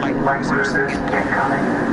like users incoming.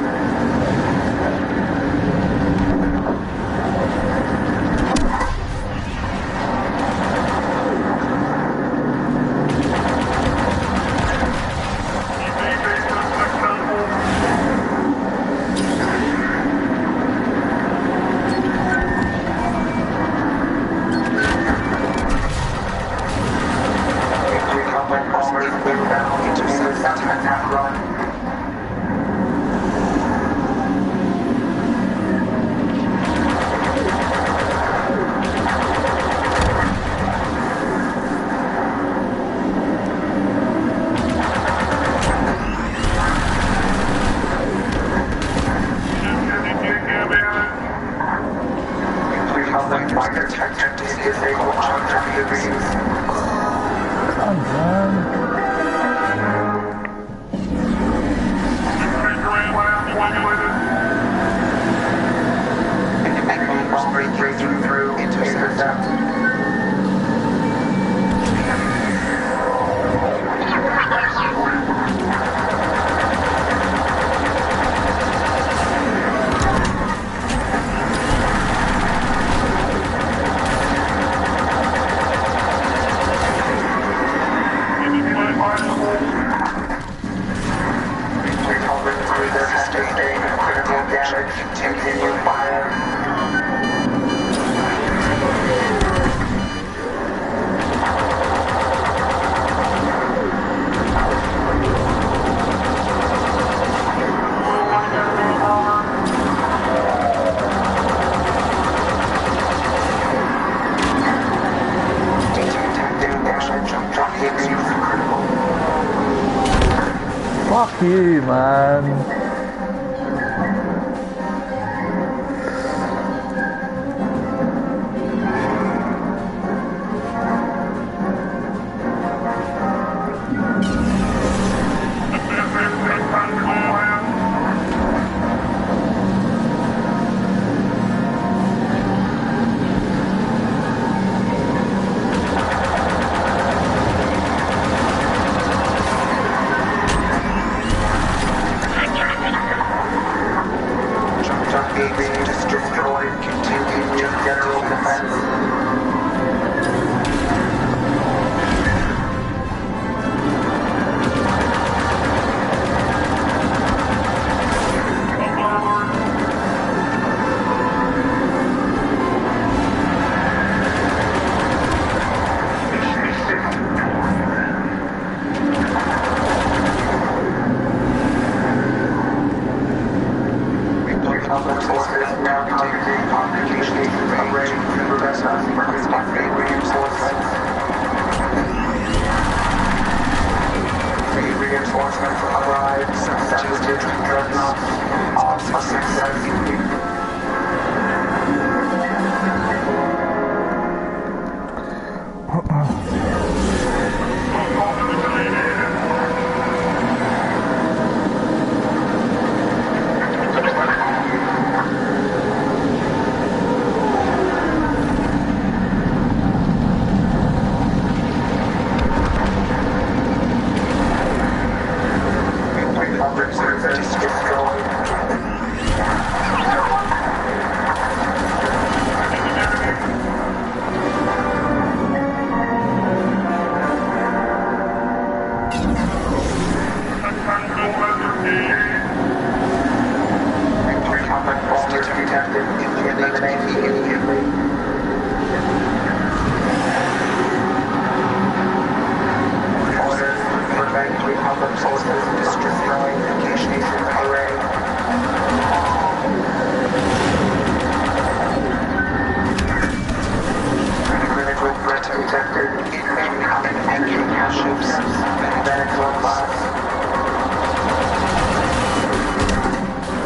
Fuck you, man.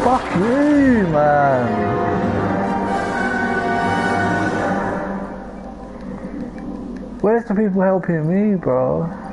Fuck you, man. Where's the people helping me, bro?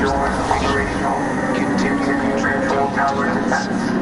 door operational. Continue control tower defense.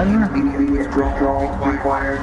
man. Withdrawal required.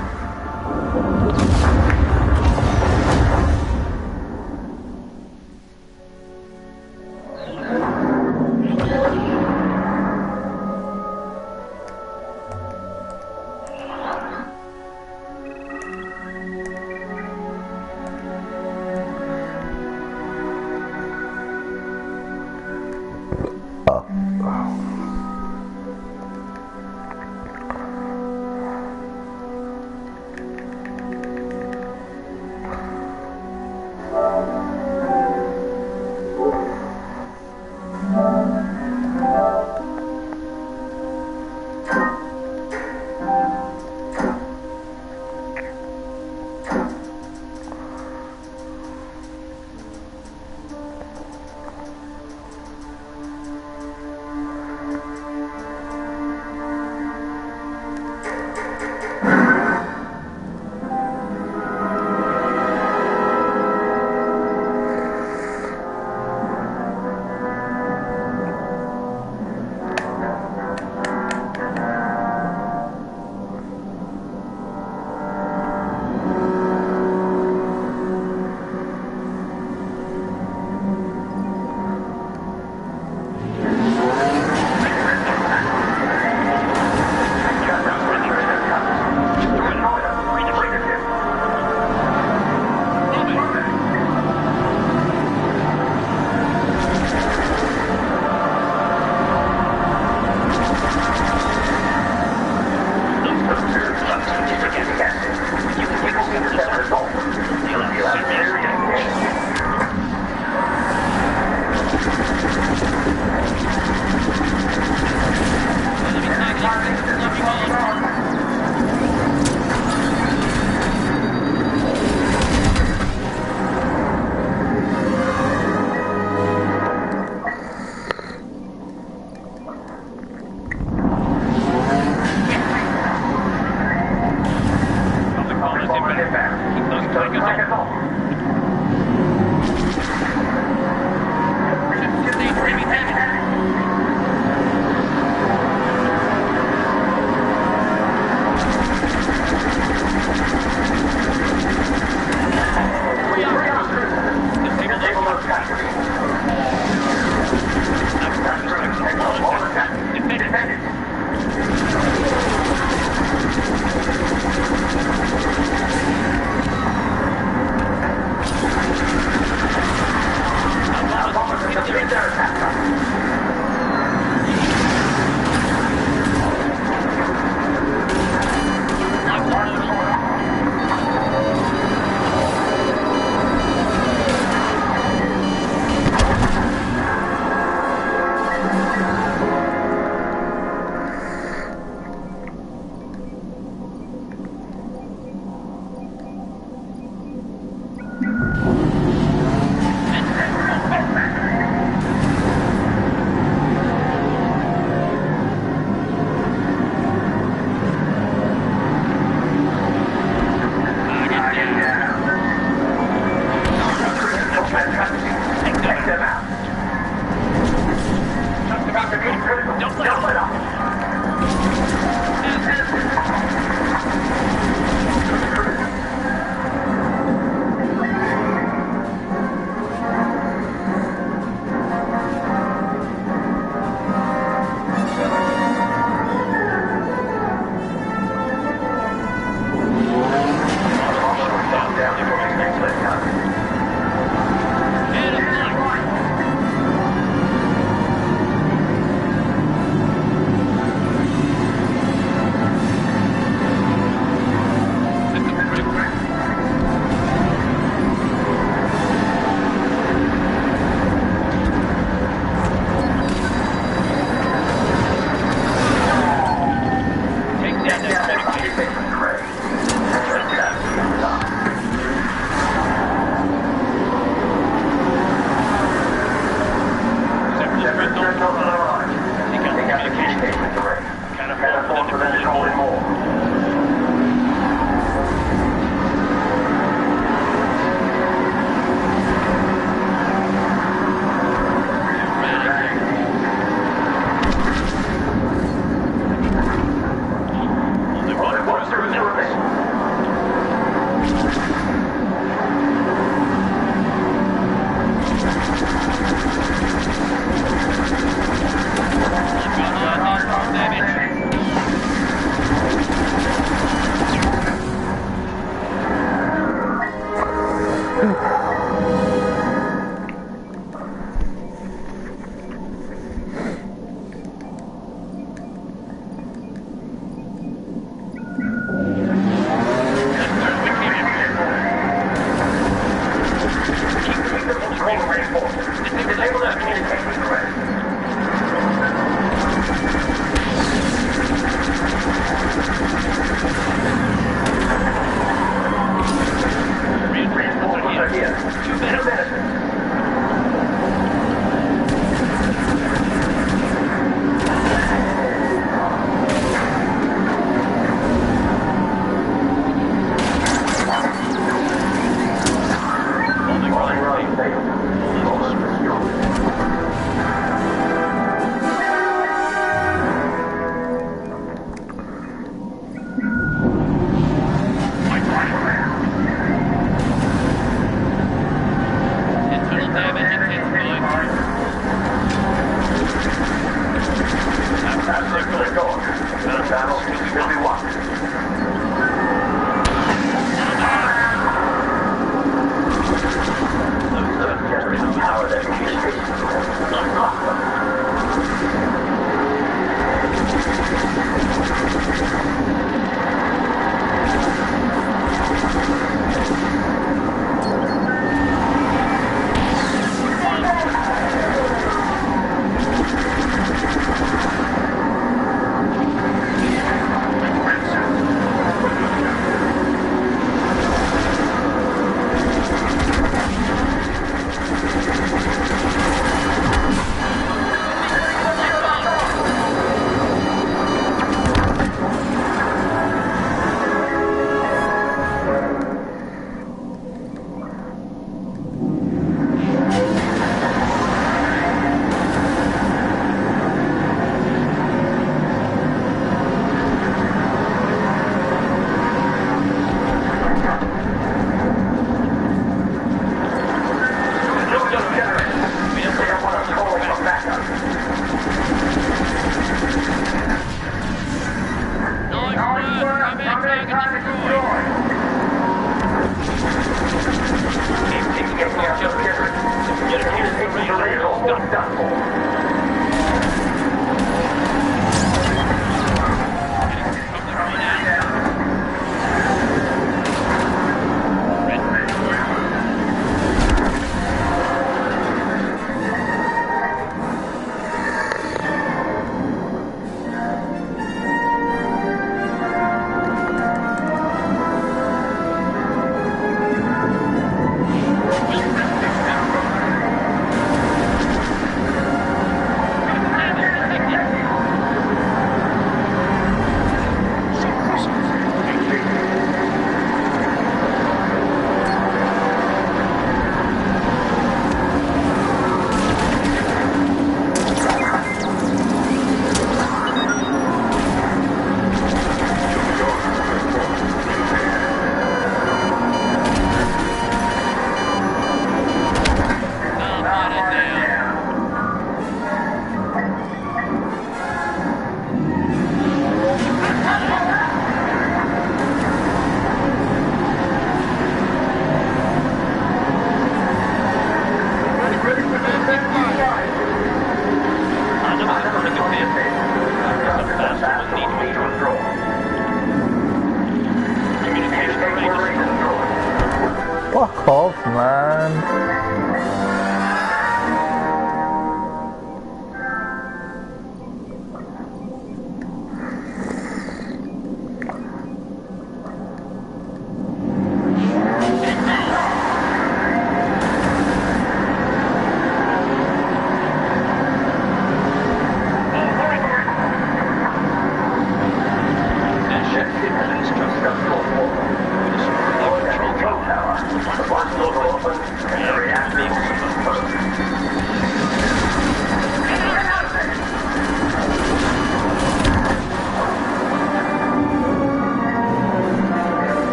man.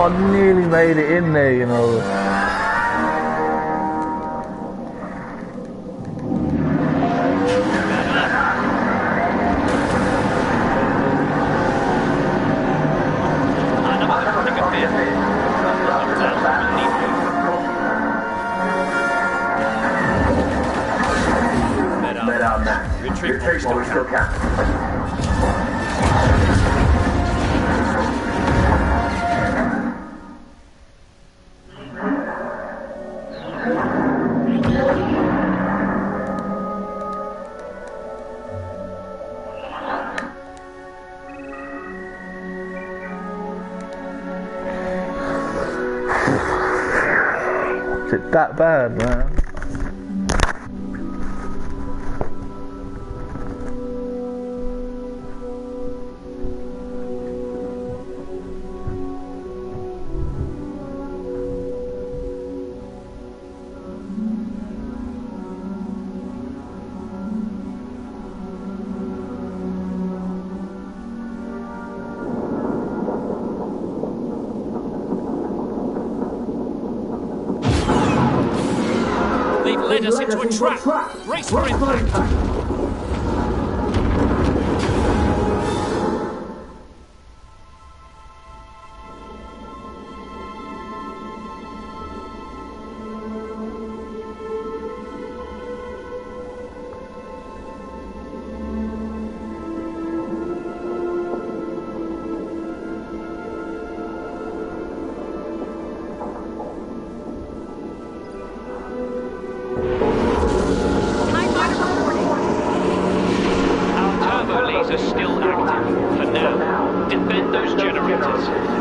Nearly made it in there, you know. Retreat while we still can. Is it that bad, man? Led us into a trap. Brace for impact. SCVs are still active. For now, defend those generators.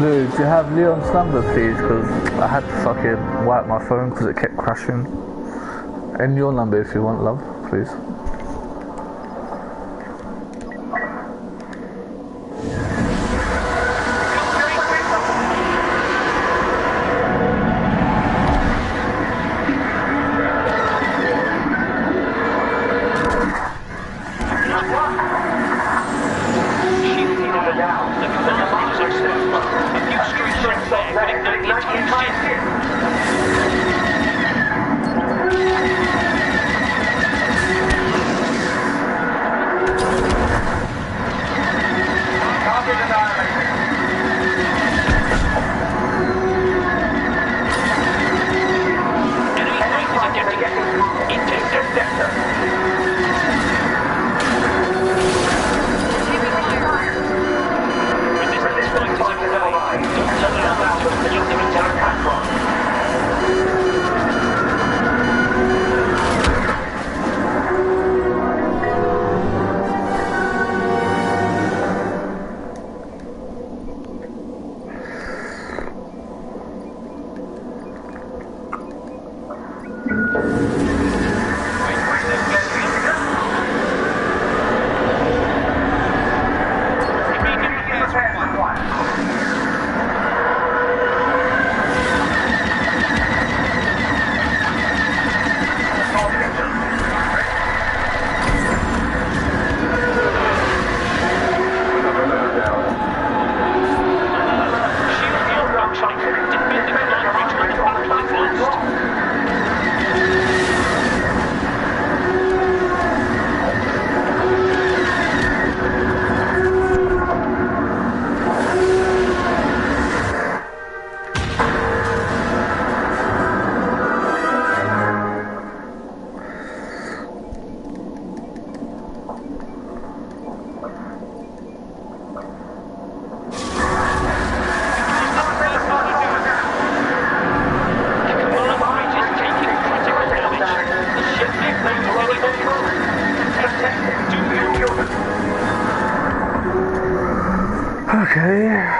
Lou, do you have Leon's number, please? Because I had to fucking wipe my phone because it kept crashing. And your number if you want, love, please. Okay.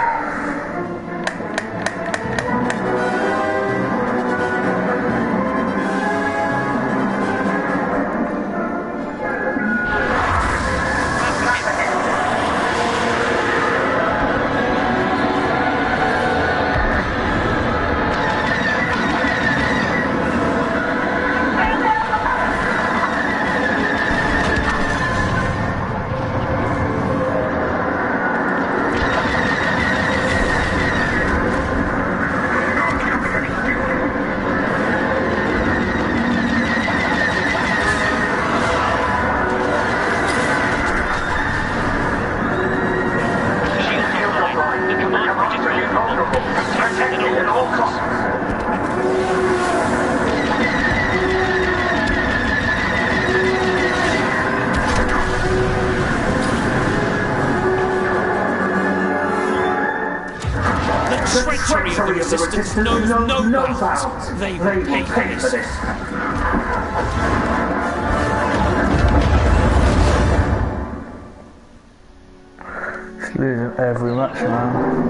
Treachery of the resistance knows no bounds. They will pay for this. It's losing every match, man.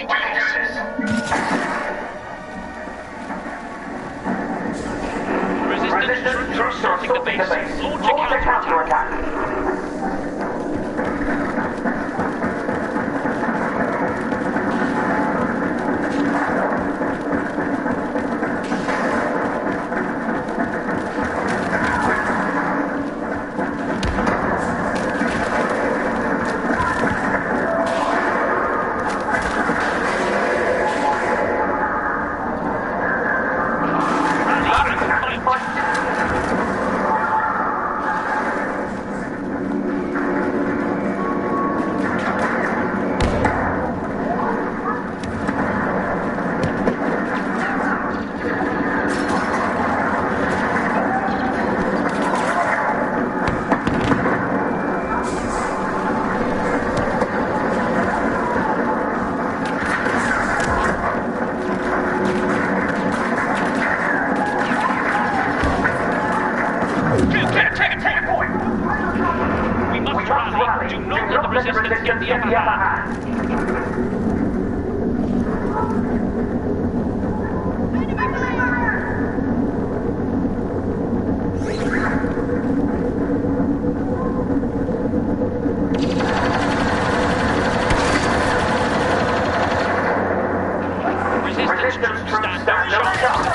can do this. Resistance troops starting the base. Launch a counterattack. Resistance get the upper hand. Resistance troops stand no chance.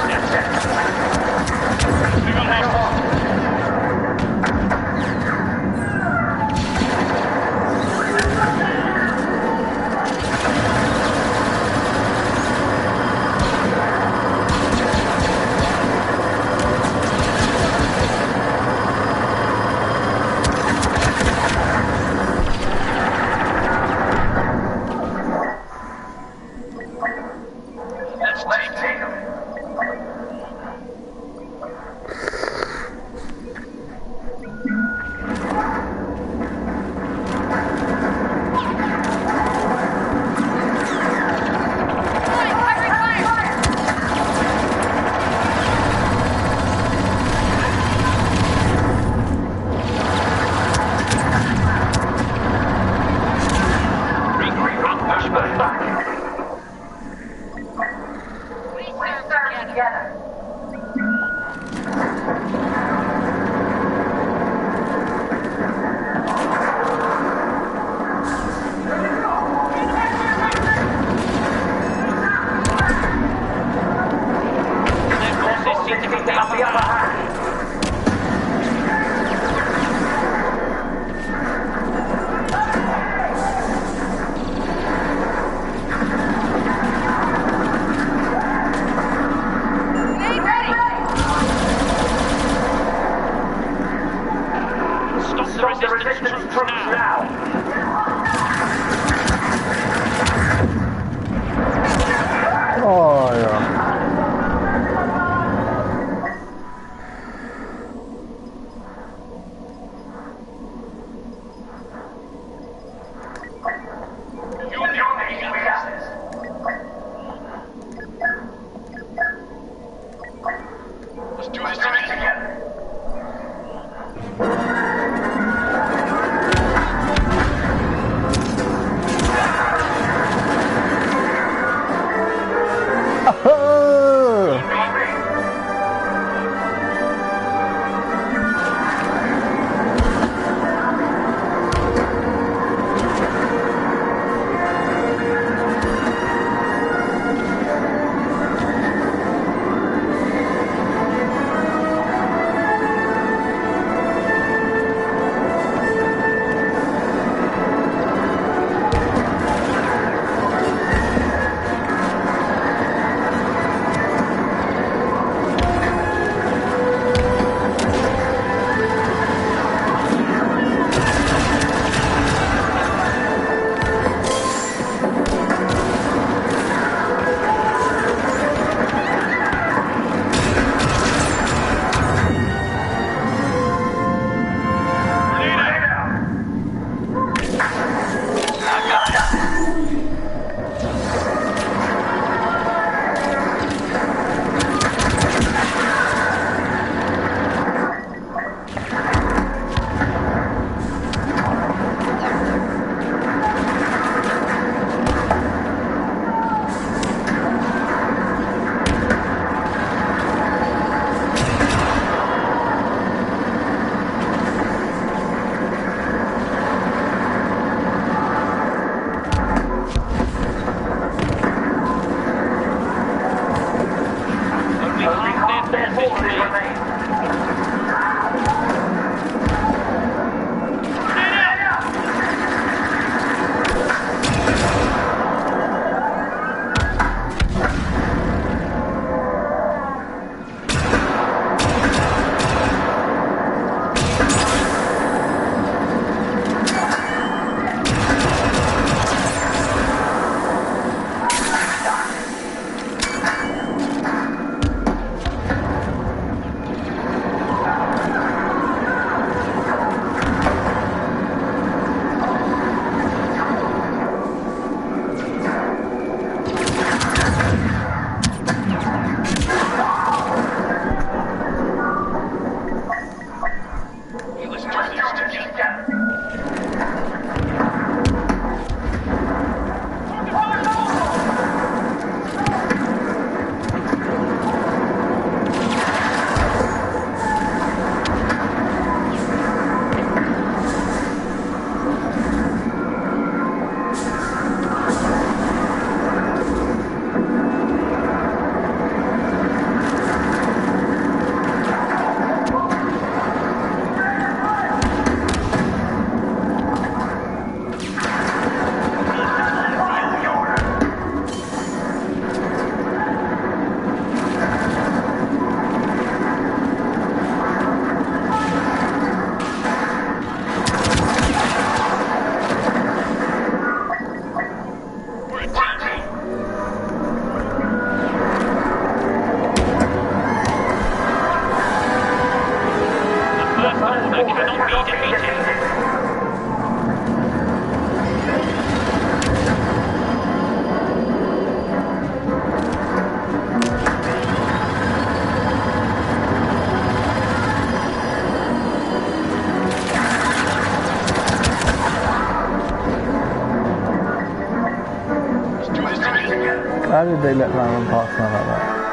How did they let that run past me like that?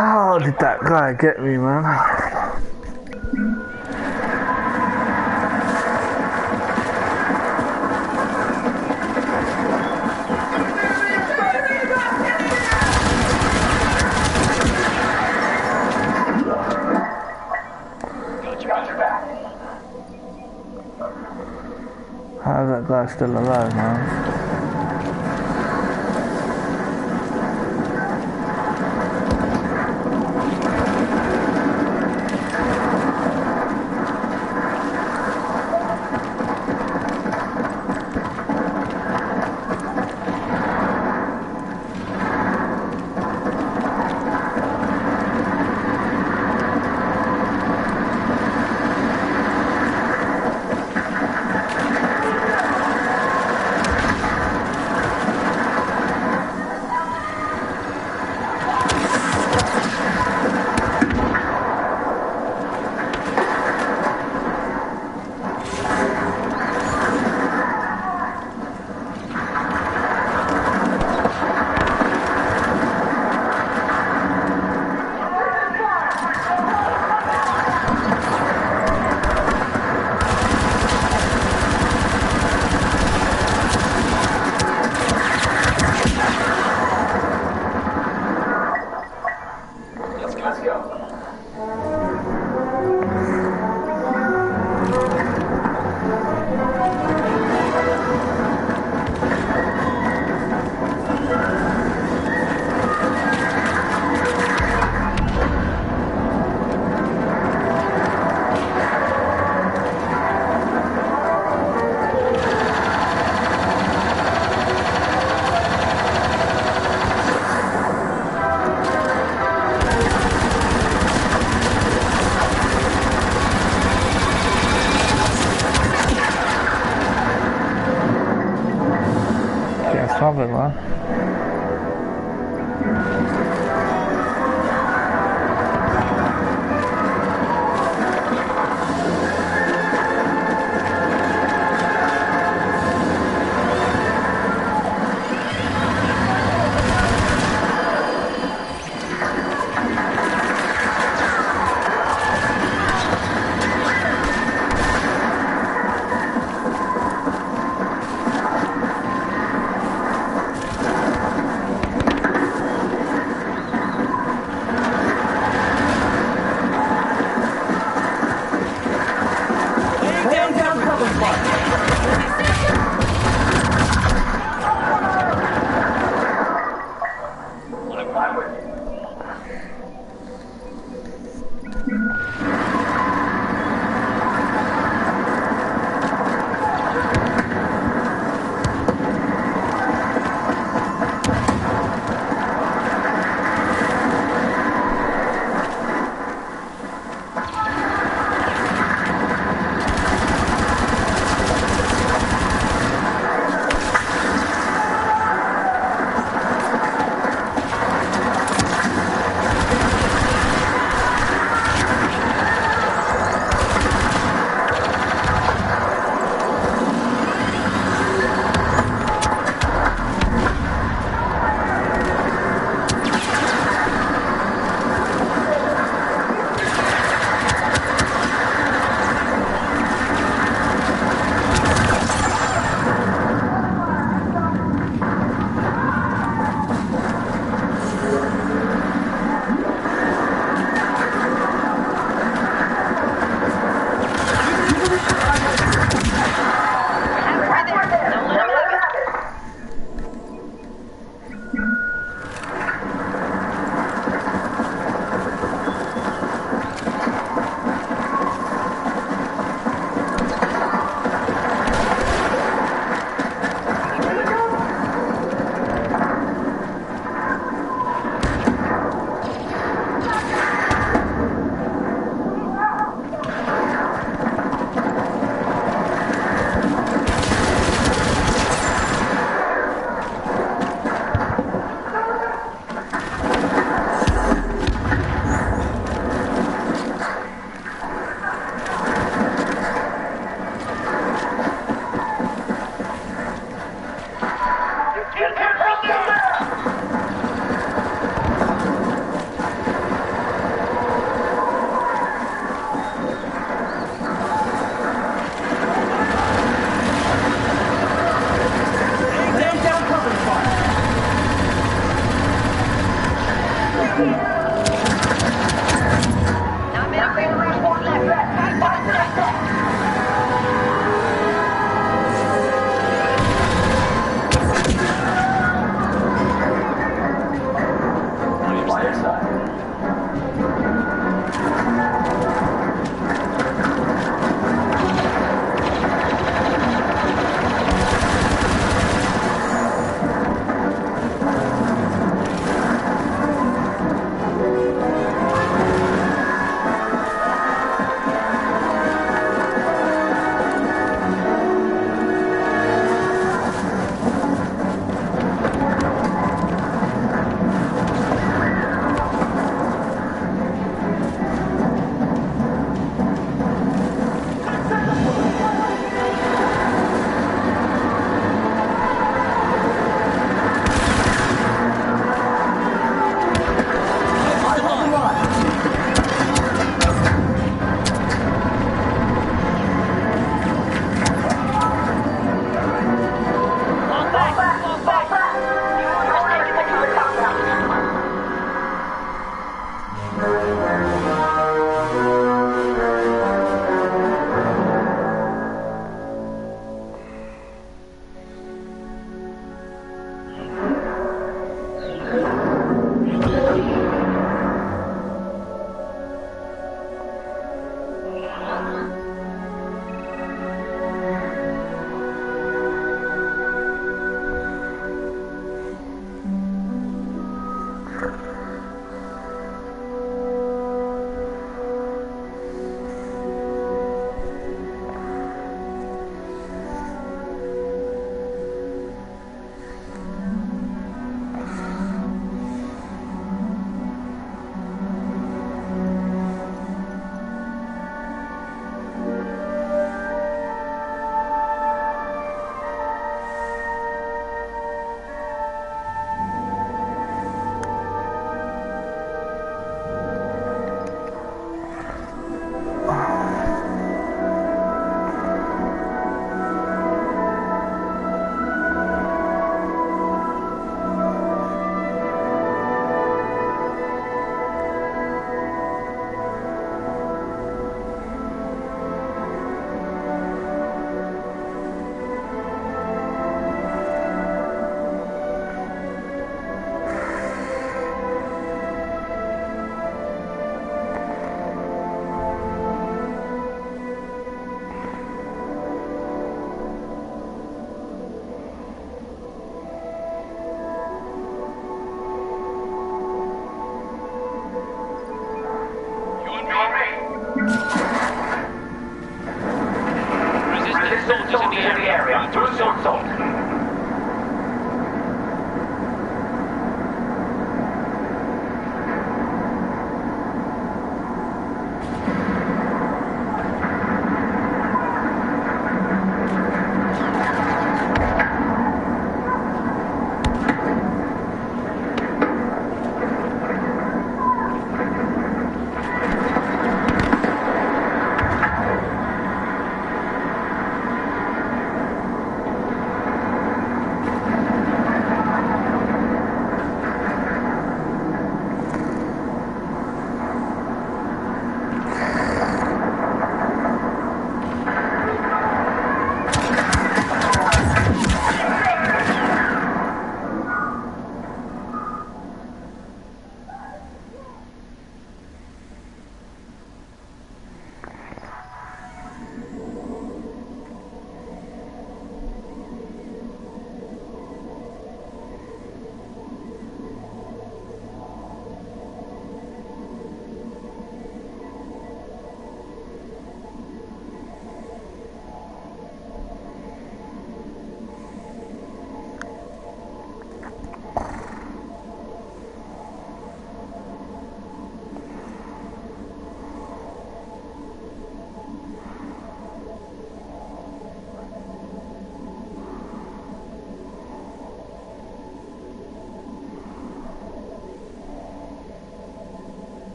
How did that guy get me, man? How's that guy still alive, man?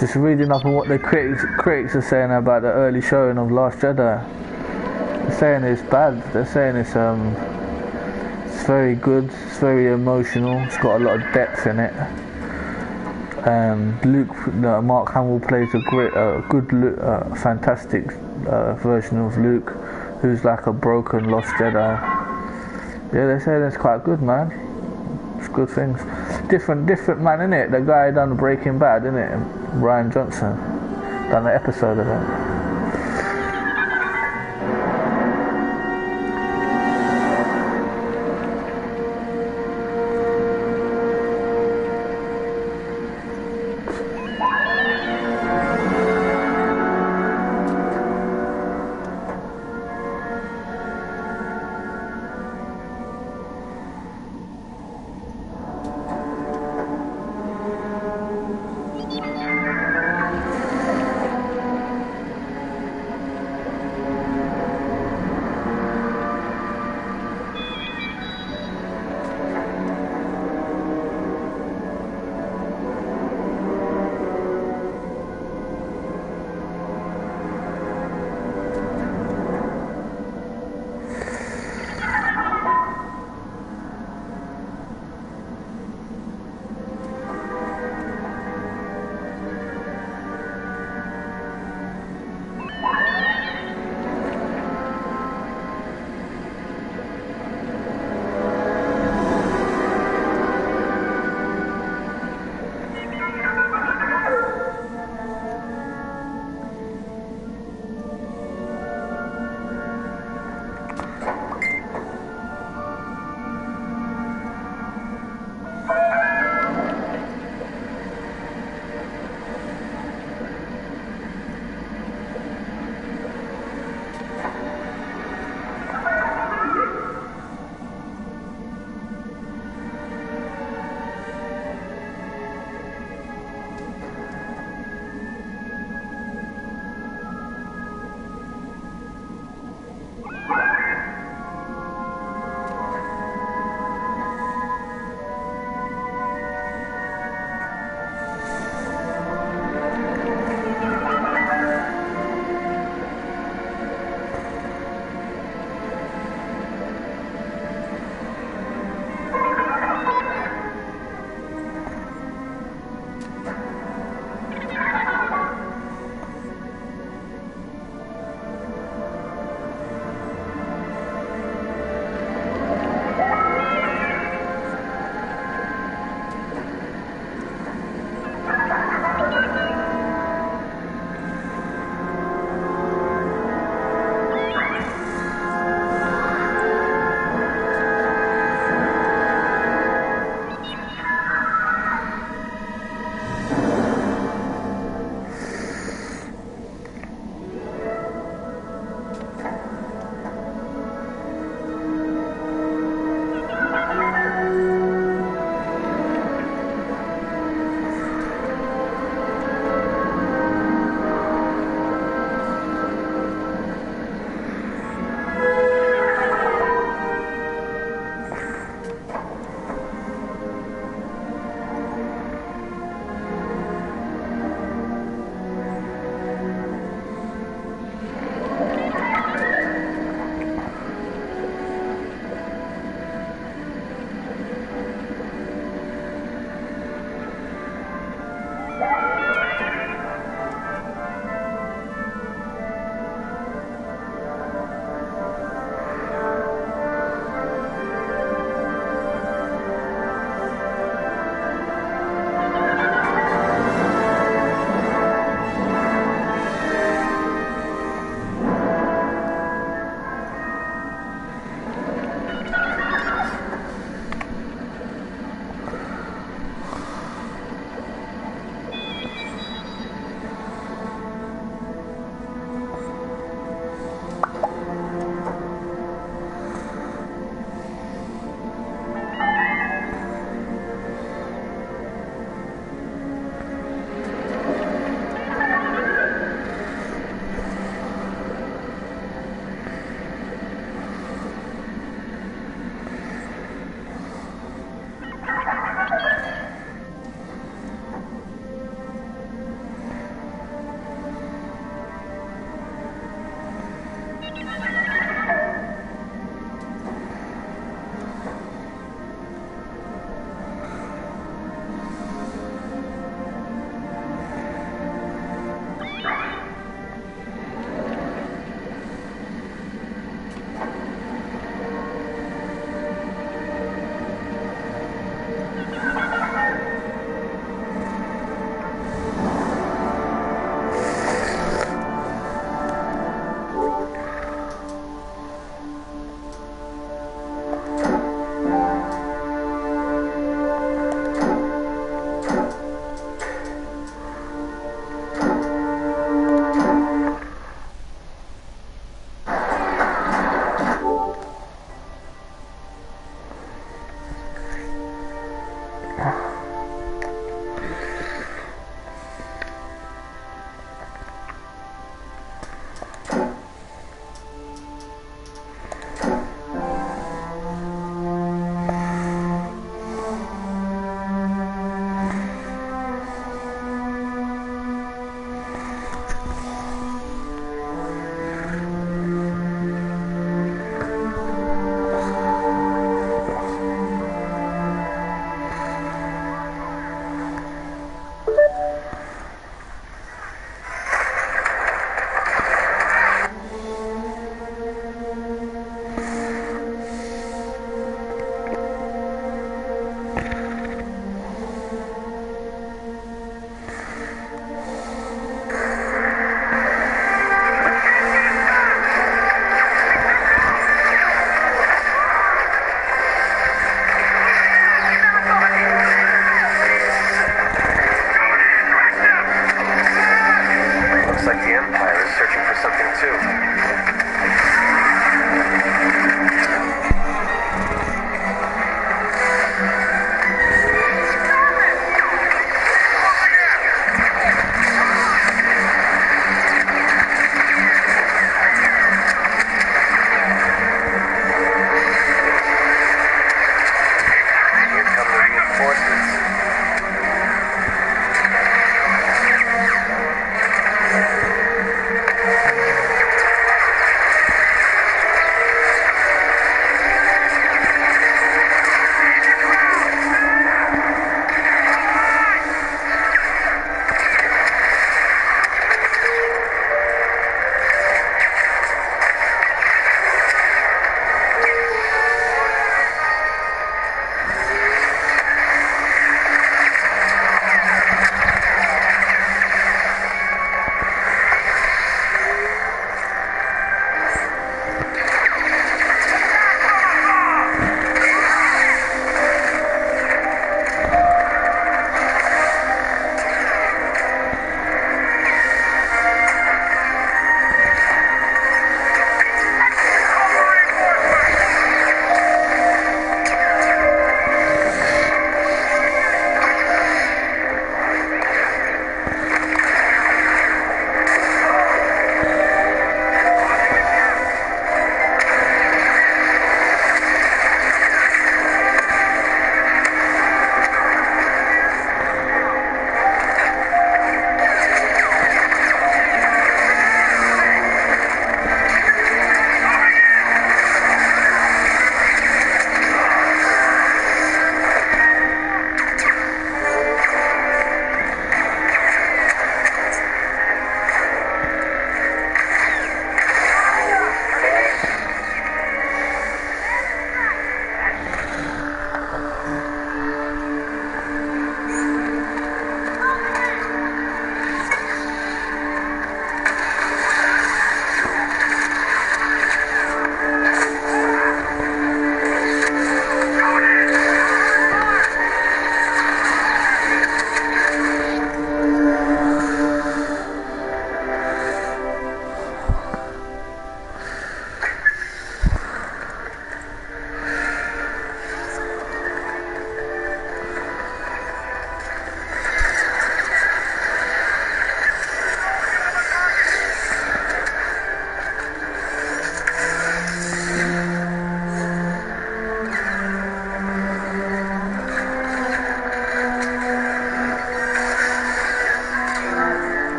Just reading up on what the critics are saying about the early showing of Last Jedi. They're saying it's bad. They're saying it's very good. It's very emotional. It's got a lot of depth in it. Mark Hamill plays a fantastic version of Luke, who's like a broken, lost Jedi. Yeah, they're saying it's quite good, man. It's good things. Different man, innit? The guy done Breaking Bad, innit? Ryan Johnson done an episode of it.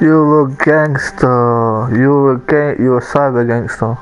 You're a gangster. You're a cyber gangster.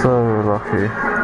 So lucky.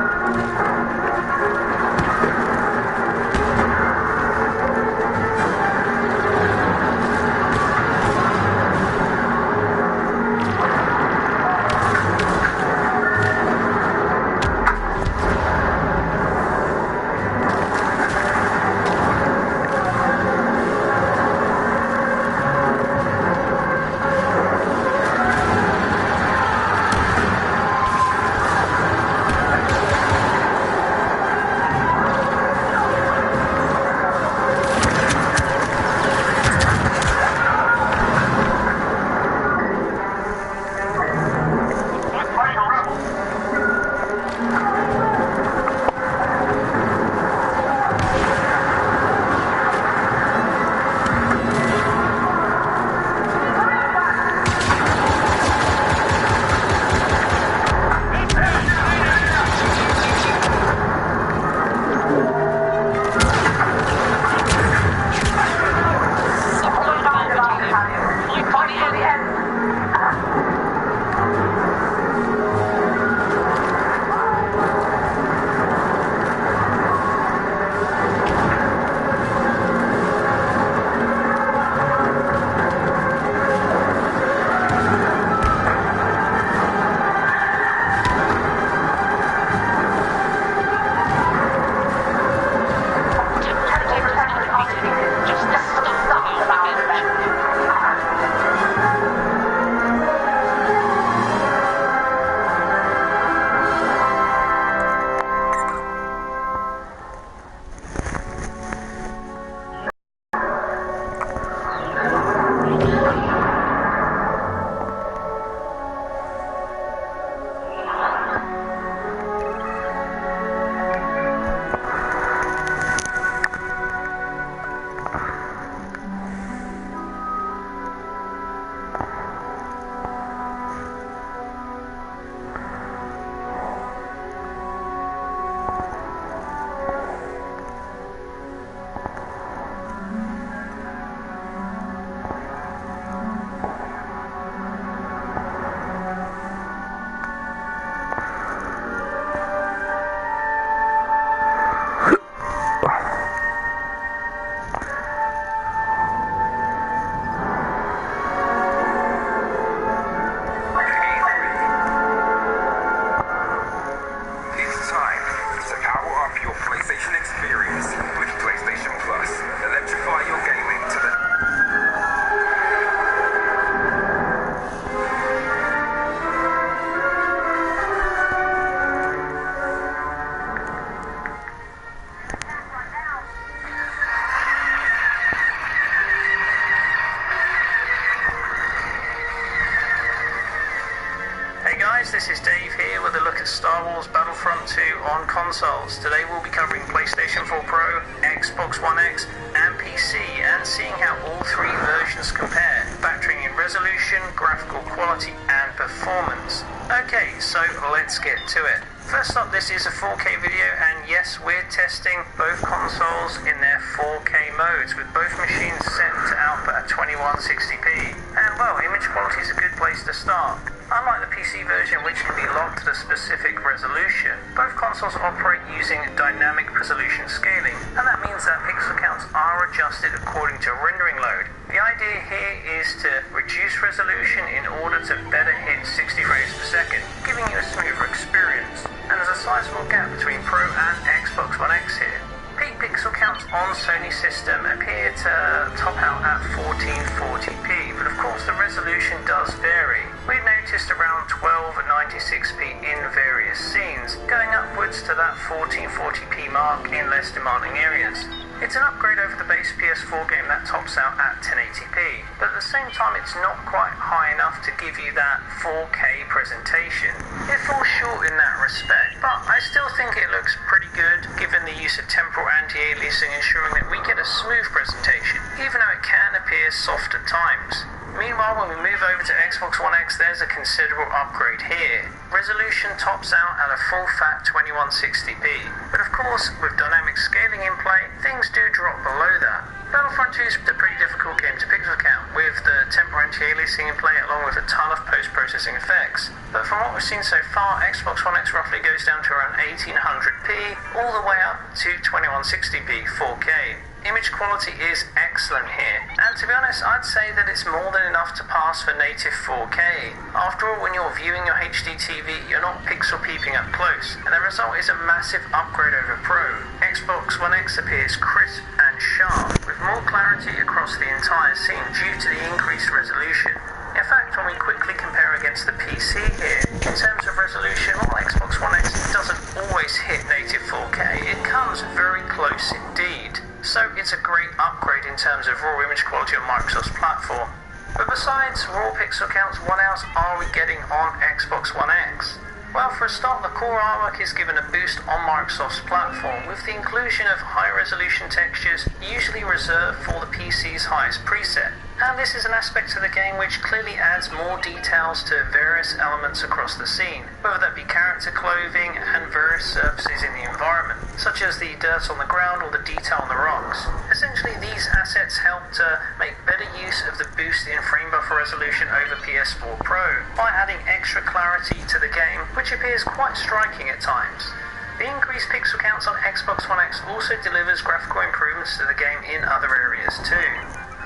This is Dave here with a look at Star Wars Battlefront 2 on consoles. Today we'll be covering PlayStation 4 Pro, Xbox One X and PC and seeing how all three versions compare, factoring in resolution, graphical quality and performance. Okay, so let's get to it. First up, this is a 4K video and yes, we're testing both consoles in their 4K modes with both machines set to output at 2160p. And well, image quality is a good place to start. Unlike the PC version, which can be locked to a specific resolution, both consoles operate using dynamic resolution scaling, and that means that pixel counts are adjusted according to rendering load. The idea here is to reduce resolution in order to better hit 60 frames per second, giving you a smoother experience. And there's a sizable gap between Pro and Xbox One X here. Peak pixel counts on Sony's system appear to top out at 1440p, but of course the resolution does vary. We've noticed around 1296p in various scenes, going upwards to that 1440p mark in less demanding areas. It's an upgrade over the base PS4 game that tops out at 1080p, but at the same time it's not quite high enough to give you that 4K presentation. It falls short in that respect, but I still think it looks pretty good given the use of temporal anti-aliasing, ensuring that we get a smooth presentation, even though it can appear soft at times. Meanwhile, when we move over to Xbox One X, there's a considerable upgrade here. Resolution tops out at a full fat 2160p, but of course, with dynamic scaling in play, things do drop below that. Battlefront 2 is a pretty difficult game to pixel count, with the temporal anti-aliasing in play along with a ton of post-processing effects. But from what we've seen so far, Xbox One X roughly goes down to around 1800p, all the way up to 2160p 4K. Image quality is excellent here, and to be honest, I'd say that it's more than enough to pass for native 4K. After all, when you're viewing your HD TV, you're not pixel peeping up close, and the result is a massive upgrade over Pro. Xbox One X appears crisp and sharp, with more clarity across the entire scene due to the increased resolution. In fact, when we quickly compare against the PC here, in terms of resolution, while Xbox One X doesn't always hit native 4K, it comes very close indeed. So it's a great upgrade in terms of raw image quality on Microsoft's platform. But besides raw pixel counts, what else are we getting on Xbox One X? Well, for a start, the core artwork is given a boost on Microsoft's platform with the inclusion of high-resolution textures usually reserved for the PC's highest preset. And this is an aspect of the game which clearly adds more details to various elements across the scene, whether that be character clothing and various surfaces in the environment, such as the dirt on the ground or the detail on the rocks. Essentially, these assets help to make better use of the boost in frame buffer resolution over PS4 Pro by adding extra clarity to the game, which appears quite striking at times. The increased pixel counts on Xbox One X also delivers graphical improvements to the game in other areas too.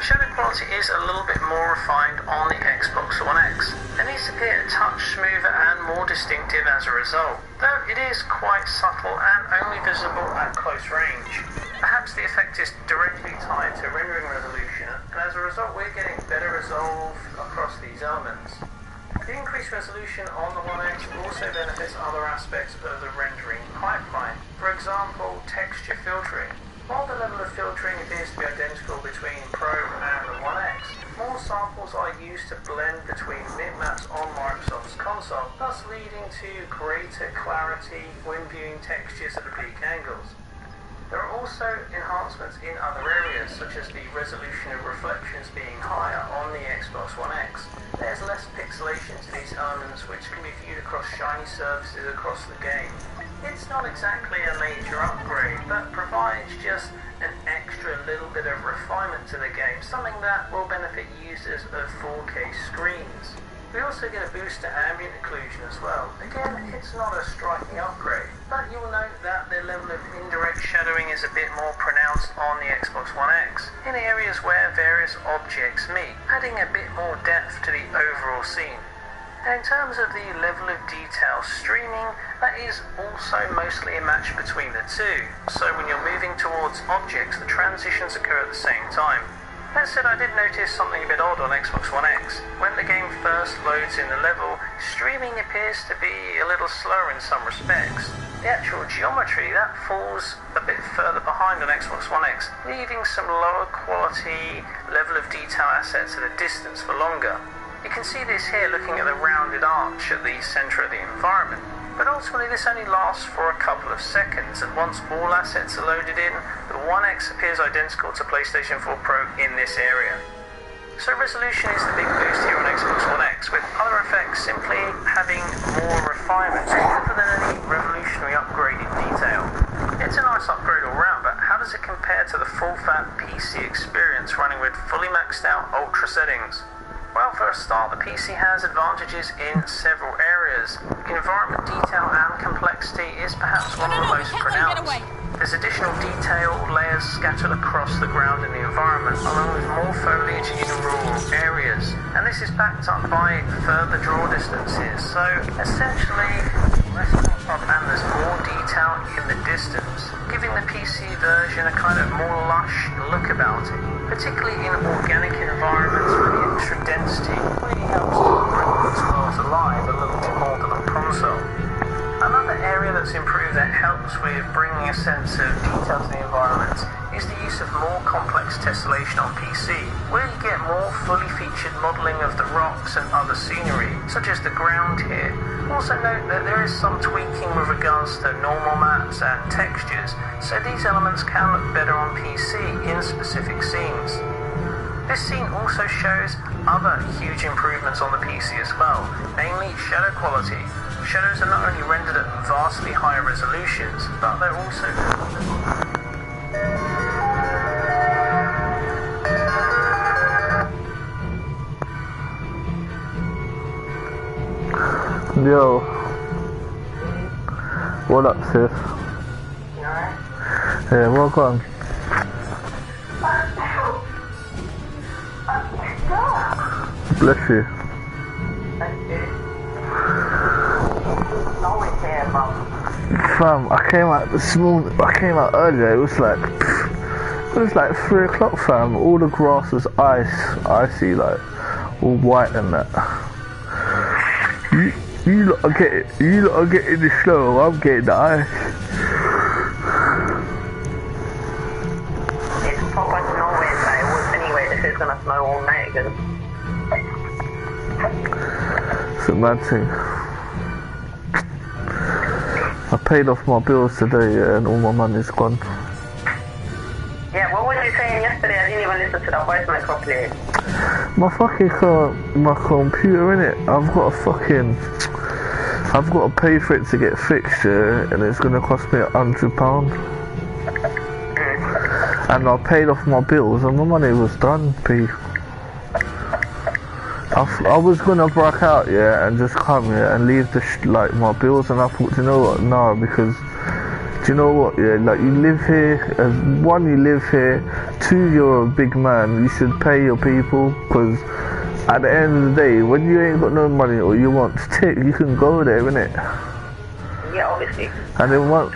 Shadow quality is a little bit more refined on the Xbox One X, and needs to appear a touch smoother and more distinctive as a result, though it is quite subtle and only visible at close range. Perhaps the effect is directly tied to rendering resolution, and as a result we're getting better resolve across these elements. The increased resolution on the One X also benefits other aspects of the rendering pipeline, for example texture filtering. While the level of filtering appears to be identical between Pro and the One X, more samples are used to blend between bitmaps on Microsoft's console, thus leading to greater clarity when viewing textures at oblique angles. There are also enhancements in other areas, such as the resolution of reflections being higher on the Xbox One X. There's less pixelation to these elements, which can be viewed across shiny surfaces across the game. It's not exactly a major upgrade, but provides just an extra little bit of refinement to the game, something that will benefit users of 4K screens. We also get a boost to ambient occlusion as well. Again, it's not a striking upgrade, but you will note that the level of indirect shadowing is a bit more pronounced on the Xbox One X, in areas where various objects meet, adding a bit more depth to the overall scene. And in terms of the level of detail streaming, that is also mostly a match between the two. So when you're moving towards objects, the transitions occur at the same time. That said, I did notice something a bit odd on Xbox One X. When the game first loads in the level, streaming appears to be a little slower in some respects. The actual geometry, that falls a bit further behind on Xbox One X, leaving some lower quality level of detail assets at a distance for longer. You can see this here looking at the rounded arch at the centre of the environment, but ultimately this only lasts for a couple of seconds, and once all assets are loaded in, the One X appears identical to PlayStation 4 Pro in this area. So resolution is the big boost here on Xbox One X, with other effects simply having more refinement rather than any revolutionary upgrade in detail. It's a nice upgrade all round, but how does it compare to the full-fat PC experience running with fully maxed out ultra settings? Well, for a start, the PC has advantages in several areas. Environment detail and complexity is perhaps one of the most pronounced. There's additional detail layers scattered across the ground in the environment, along with more foliage in rural areas. And this is backed up by further draw distances, so essentially less pop-up and there's more detail in the distance, giving the PC version a kind of more lush look about it, particularly in organic environments where the extra density really helps to bring these worlds alive a little bit more than on console. Another area that's improved that helps with bringing a sense of detail to the environment is the use of more complex tessellation on PC, where you get more fully featured modelling of the rocks and other scenery, such as the ground here. Also note that there is some tweaking with regards to normal maps and textures, so these elements can look better on PC in specific scenes. This scene also shows other huge improvements on the PC as well, namely shadow quality. Shadows are not only rendered at vastly higher resolutions, but they're also... Yo, what up, sis? Yeah, welcome. Bless you. Fam, I came out this morning. I came out earlier. It was like 3 o'clock, fam. All the grass was icy, like all white and that. You lot are getting the snow. I'm getting the ice. It's proper snowing, like it was anyway. This is gonna snow all night again. It's a mad thing. I paid off my bills today, yeah, and all my money's gone. Yeah, what was you saying yesterday? I didn't even listen to that voice note properly. My fucking my computer, innit? I've got to pay for it to get fixed, yeah, and it's gonna cost me £100. And I paid off my bills, and my money was done, P. I was gonna break out, yeah, and just come here and leave like my bills, and I thought, you know what, no, because do you know what, yeah, like you live here, as one, you live here, 2, you're a big man, you should pay your people, because at the end of the day, when you ain't got no money or you want to take, you can go there, innit? Yeah, obviously. And then what?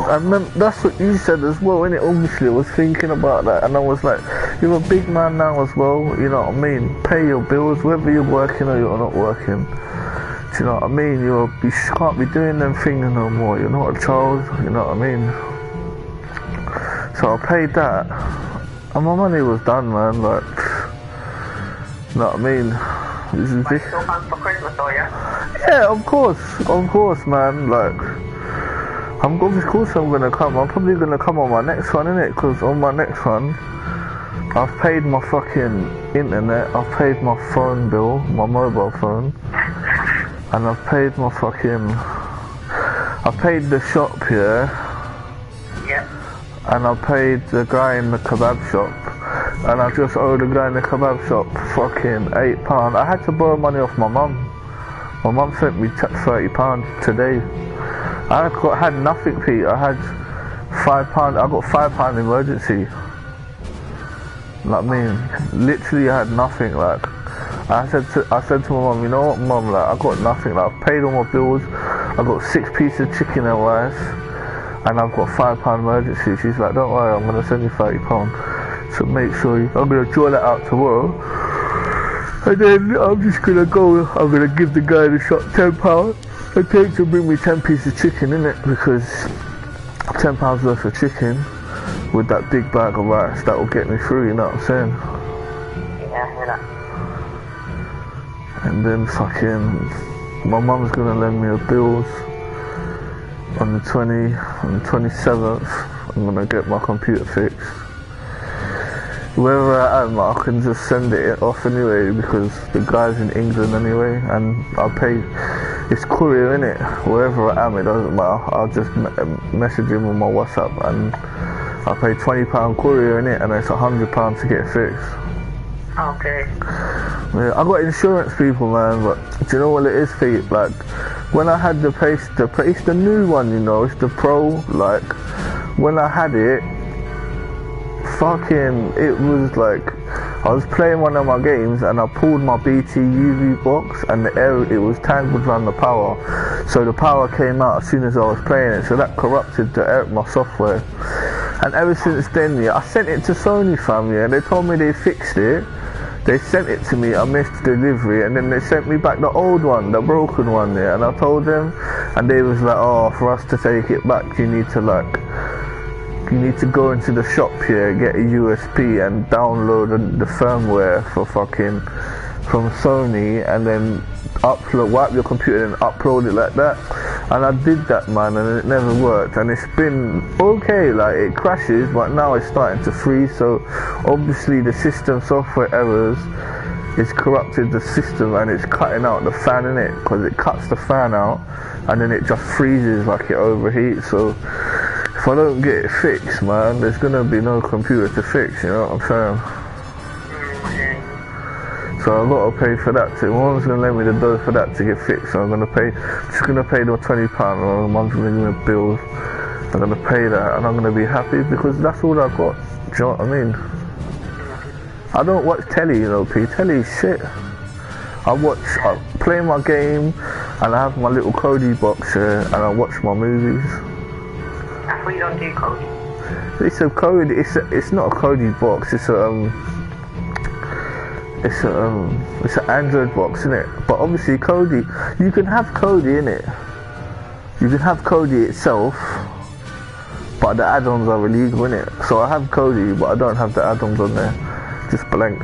And then that's what you said as well, innit? Obviously, I was thinking about that, and I was like, you're a big man now as well, you know what I mean? Pay your bills, whether you're working or you're not working. Do you know what I mean? You can't be doing them things no more. You're not a child, you know what I mean? So I paid that, and my money was done, man. Like, you know what I mean? This is this. Still plans for Christmas, though, yeah? Yeah, of course, man. Like, of course I'm gonna come. I'm probably gonna come on my next one, innit? Because on my next one, I've paid my fucking internet, I've paid my phone bill, my mobile phone, and I've paid my fucking, I paid the shop here, and I paid the guy in the kebab shop, and I just owed the guy in the kebab shop fucking £8. I had to borrow money off my mum. My mum sent me £30 today. I had nothing, Pete. I had £5. I got £5 emergency. Like, I mean, literally I had nothing. Like, I said to my mum, you know what, mum, like, I got nothing. Like, I've paid all my bills. I got 6 pieces of chicken and rice, and I've got £5 emergency. She's like, don't worry, I'm gonna send you £30. So make sure I'm gonna draw that out tomorrow. And then I'm just gonna go. I'm gonna give the guy in the shop £10. I take to bring me 10 pieces of chicken, innit? Because £10 worth of chicken with that big bag of rice, that will get me through, you know what I'm saying? Yeah. And then fucking, my mum's gonna lend me her bills on the 27th. I'm gonna get my computer fixed. Wherever I am, I can just send it off anyway, because the guy's in England anyway, and I'll pay. It's courier, innit? Wherever I am, it doesn't matter. I'll just message him on my WhatsApp, and I'll pay £20 courier, innit? And it's £100 to get fixed. Okay. Yeah, I got insurance, people, man, but do you know what it is, Pete? Like, when I had it's the new one, you know, it's the Pro. Like, when I had it, fucking, it was like, I was playing one of my games and I pulled my BT UV box, and it was tangled around the power, so the power came out as soon as I was playing it, so that corrupted my software. And ever since then, yeah, I sent it to Sony, fam, yeah, and they told me they fixed it. They sent it to me, I missed delivery, and then they sent me back the old one, the broken one, yeah, and I told them, and they was like, oh, for us to take it back, you need to go into the shop here, get a USB and download the firmware from Sony, and then wipe your computer and upload it like that. And I did that, man, and it never worked, and it's been okay. Like, it crashes, but now it's starting to freeze, so obviously the system software errors it's corrupted the system and it's cutting out the fan in it, because it cuts the fan out and then it just freezes, like it overheats. So if I don't get it fixed, man, there's gonna be no computer to fix, you know what I'm saying? So I've got to pay for that too. One's gonna lend me the dough for that to get fixed, so I'm gonna pay, just gonna pay them £20 a month bill. I'm gonna pay that and I'm gonna be happy because that's all I've got. Do you know what I mean? I don't watch telly, you know, P. Telly's shit. I play my game and I have my little Kodi box here and I watch my movies. That's what you don't do, Kodi. It's a Kodi. It's not a Kodi box. It's an Android box, isn't it? But obviously Kodi, you can have Kodi in it. You can have Kodi itself, but the add-ons are illegal, innit? So I have Kodi, but I don't have the add-ons on there. Just blank.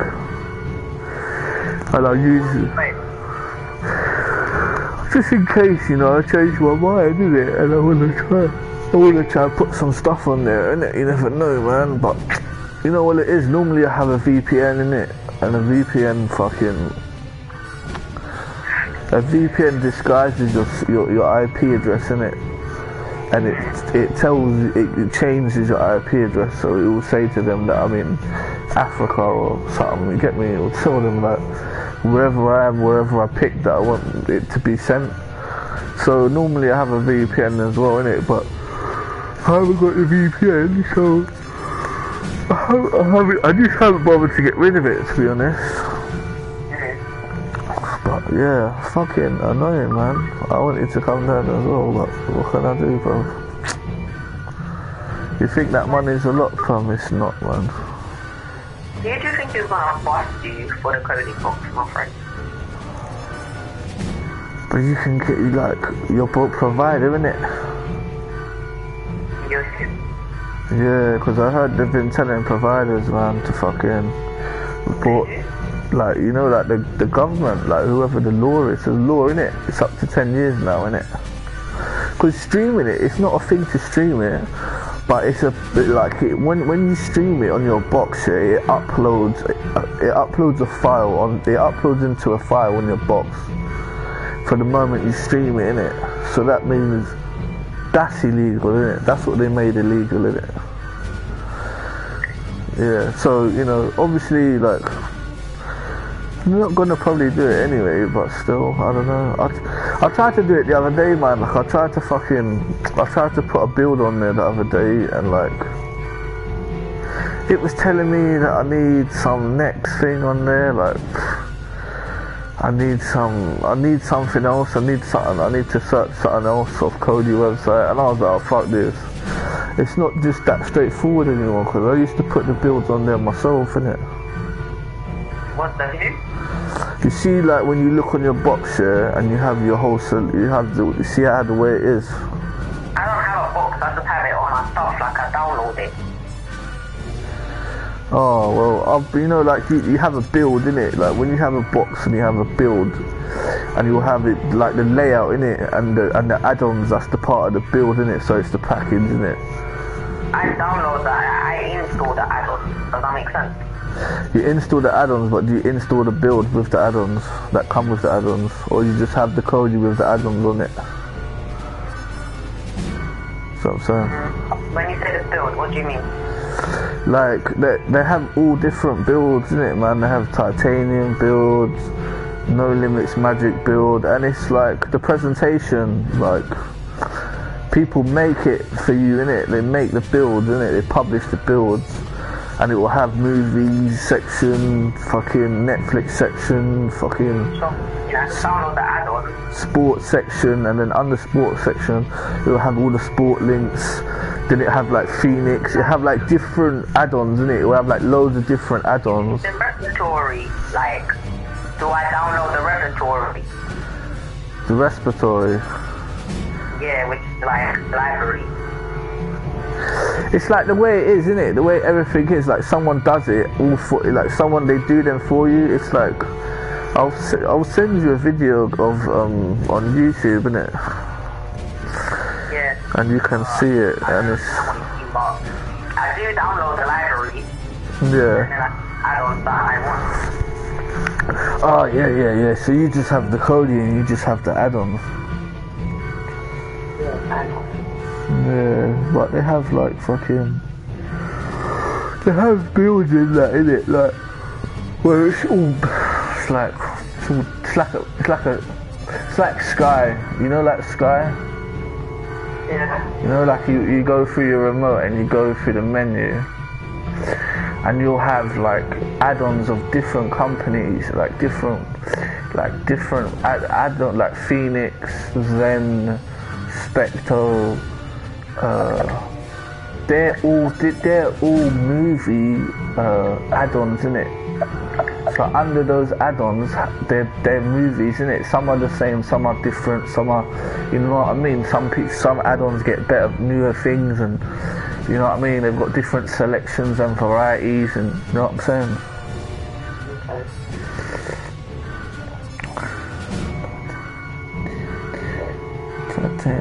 And I use it just in case, you know, I change my mind, innit? And I wanna try and put some stuff on there, innit? You never know, man. But you know what it is? Normally I have a VPN, innit? And a VPN disguises your IP address, innit? And it changes your IP address, so it will say to them that I'm in Africa or something. You get me? It will tell them that wherever I am, wherever I pick that I want it to be sent. So normally I have a VPN as well, innit? But I haven't got the VPN, so I just haven't bothered to get rid of it, to be honest. But yeah, fucking annoying, man. I wanted to come down as well, but what can I do, bro? You think that money's a lot, fam? It's not, man. Do you think it's gonna bust you for the Kodi box, my friend? But you can get, your provider, innit? Yes. Yeah, because I heard they've been telling providers, man, to fucking report. Like, you know, like the government, like whoever the law is, there's a law in it. It's up to 10 years now, innit? Because streaming it's not a thing to stream it, but it's when you stream it on your box, it uploads a file it uploads into a file on your box for the moment you stream it, innit? So that means that's illegal, innit? That's what they made illegal, innit? Yeah. So you know, obviously, like, I'm not gonna probably do it anyway, but still, I don't know. I tried to do it the other day, man. Like, I tried to put a build on there the other day, and like, it was telling me that I need some next thing on there. Like, I need something else. I need to search something else off Kodi website, and I was like, oh, fuck this. It's not just that straightforward anymore, because I used to put the builds on there myself, innit? What the heck? You see, like, when you look on your box here and you have your whole, you see how the way it is. I don't have a box, I just have it on my stuff, like I download it. Oh, well, you know, like, you have a build, innit? Like, when you have a box and you have a build, and you'll have it, like, the layout, innit? And the add-ons, that's the part of the build, innit? So it's the package, innit? I download that, I install the add-ons. Does that make sense? You install the add-ons, but do you install the build with the add-ons that come with the add-ons, or you just have the Kodi with the add-ons on it? That's what I'm saying. When you say the build, what do you mean? Like, they have all different builds, innit, man? They have titanium builds, no limits magic build, and it's like the presentation, like, people make it for you, innit? They make the builds, innit? They publish the builds. And it will have movies section, fucking Netflix section, fucking download the add-on. Sports section, and then under sports section it will have all the sport links. Then it have like Phoenix, it have like different add-ons, innit? It will have like loads of different add-ons. The respiratory, like, do I download the respiratory? The respiratory? Yeah, which is like library. It's like the way it is, innit? The way everything is, like someone does it all for, like they do them for you. It's like, I'll send you a video of on YouTube, innit? Yeah. And you can see it, and it's. I do download the library. Yeah. And then I don't that I want. Oh yeah. So you just have the Cody and you just have the add-ons. Yeah, but they have like fucking. They have builds in that, innit? Like, where it's all. It's like Sky. You know, like Sky. Yeah. You know, like you go through your remote and you go through the menu, and you'll have like add-ons of different companies, like different add-on, like Phoenix, Zen, Specto. They're all movie add-ons, innit? So under those add-ons, they're movies, innit? Some are the same, some are different, some are, you know what I mean? Some add-ons get better, newer things, and you know what I mean? They've got different selections and varieties, and you know what I'm saying?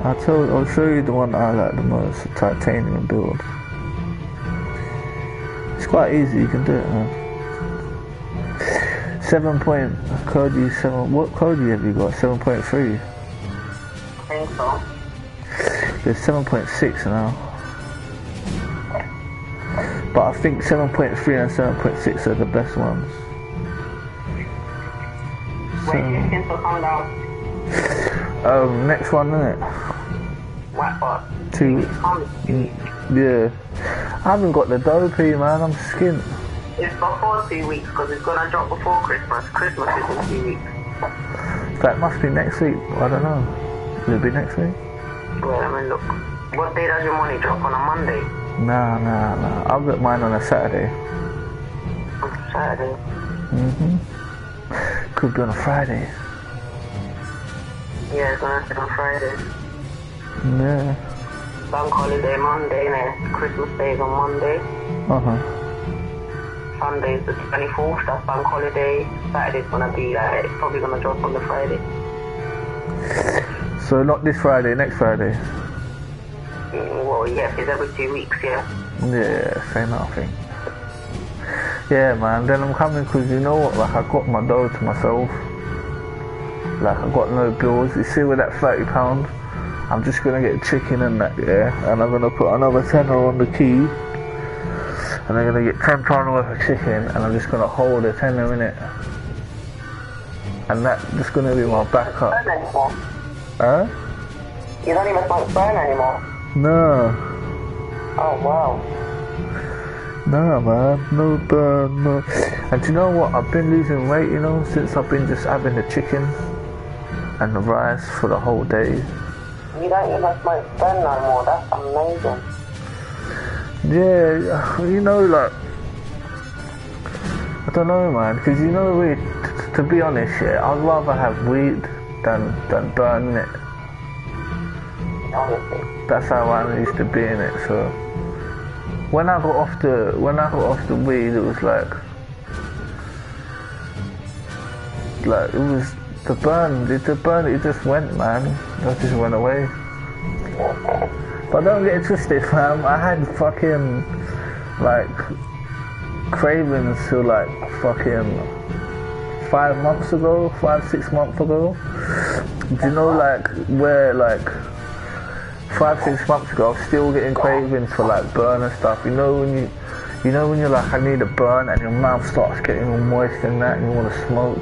I'll show you the one I like the most, the titanium build. It's quite easy, you can do it, man. 7 point Cody 7. What Cody have you got? 7.3. I think so. There's 7.6 now. But I think 7.3 and 7.6 are the best ones. When do you think they'll come down? Next one, innit? What? 2 weeks. Yeah. I haven't got the dopey, man. I'm skint. It's before 2 weeks because it's gonna drop before Christmas. Christmas is in 2 weeks. That must be next week. I don't know. Will it be next week? Wait, let me look. What day does your money drop? On a Monday? Nah. I'll get mine on a Saturday. On Saturday? Could be on a Friday. Yeah, it's gonna be on Friday. Yeah. Bank holiday Monday, innit? Christmas Day is on Monday. Sunday's the 24th, that's bank holiday. Saturday's gonna be like, it's probably gonna drop on the Friday. So not this Friday, next Friday? Well, yes, it's every 2 weeks, yeah. Yeah, same nothing. Yeah, man, then I'm coming because you know what, like I got my dough to myself. Like I got no bills. You see with that £30, I'm just gonna get chicken and that, yeah, and I'm gonna put another tenner on the key. And I'm gonna get £10 worth of chicken, and I'm just gonna hold a tenner in it, and that's just gonna be my backup. Huh? You don't even smoke burn anymore? No. Oh wow. No, man, no burn, no. And do you know what? I've been losing weight, you know, since I've been just having the chicken and the rice for the whole day. You don't even smoke burn no more. That's amazing. Yeah, you know, like, I don't know, man, because you know, to be honest, yeah, I'd rather have weed than burn it. Obviously. That's how I used to be in it. So when I got off the weed, it was like it was the burn. It just went, man. It just went away. But don't get it twisted, fam. I had fucking like cravings till like fucking 5-6 months ago. Do you know, like, where like 5-6 months ago, I was still getting cravings for like burn and stuff. You know when you're like, I need a burn, and your mouth starts getting all moist and that, and you want to smoke.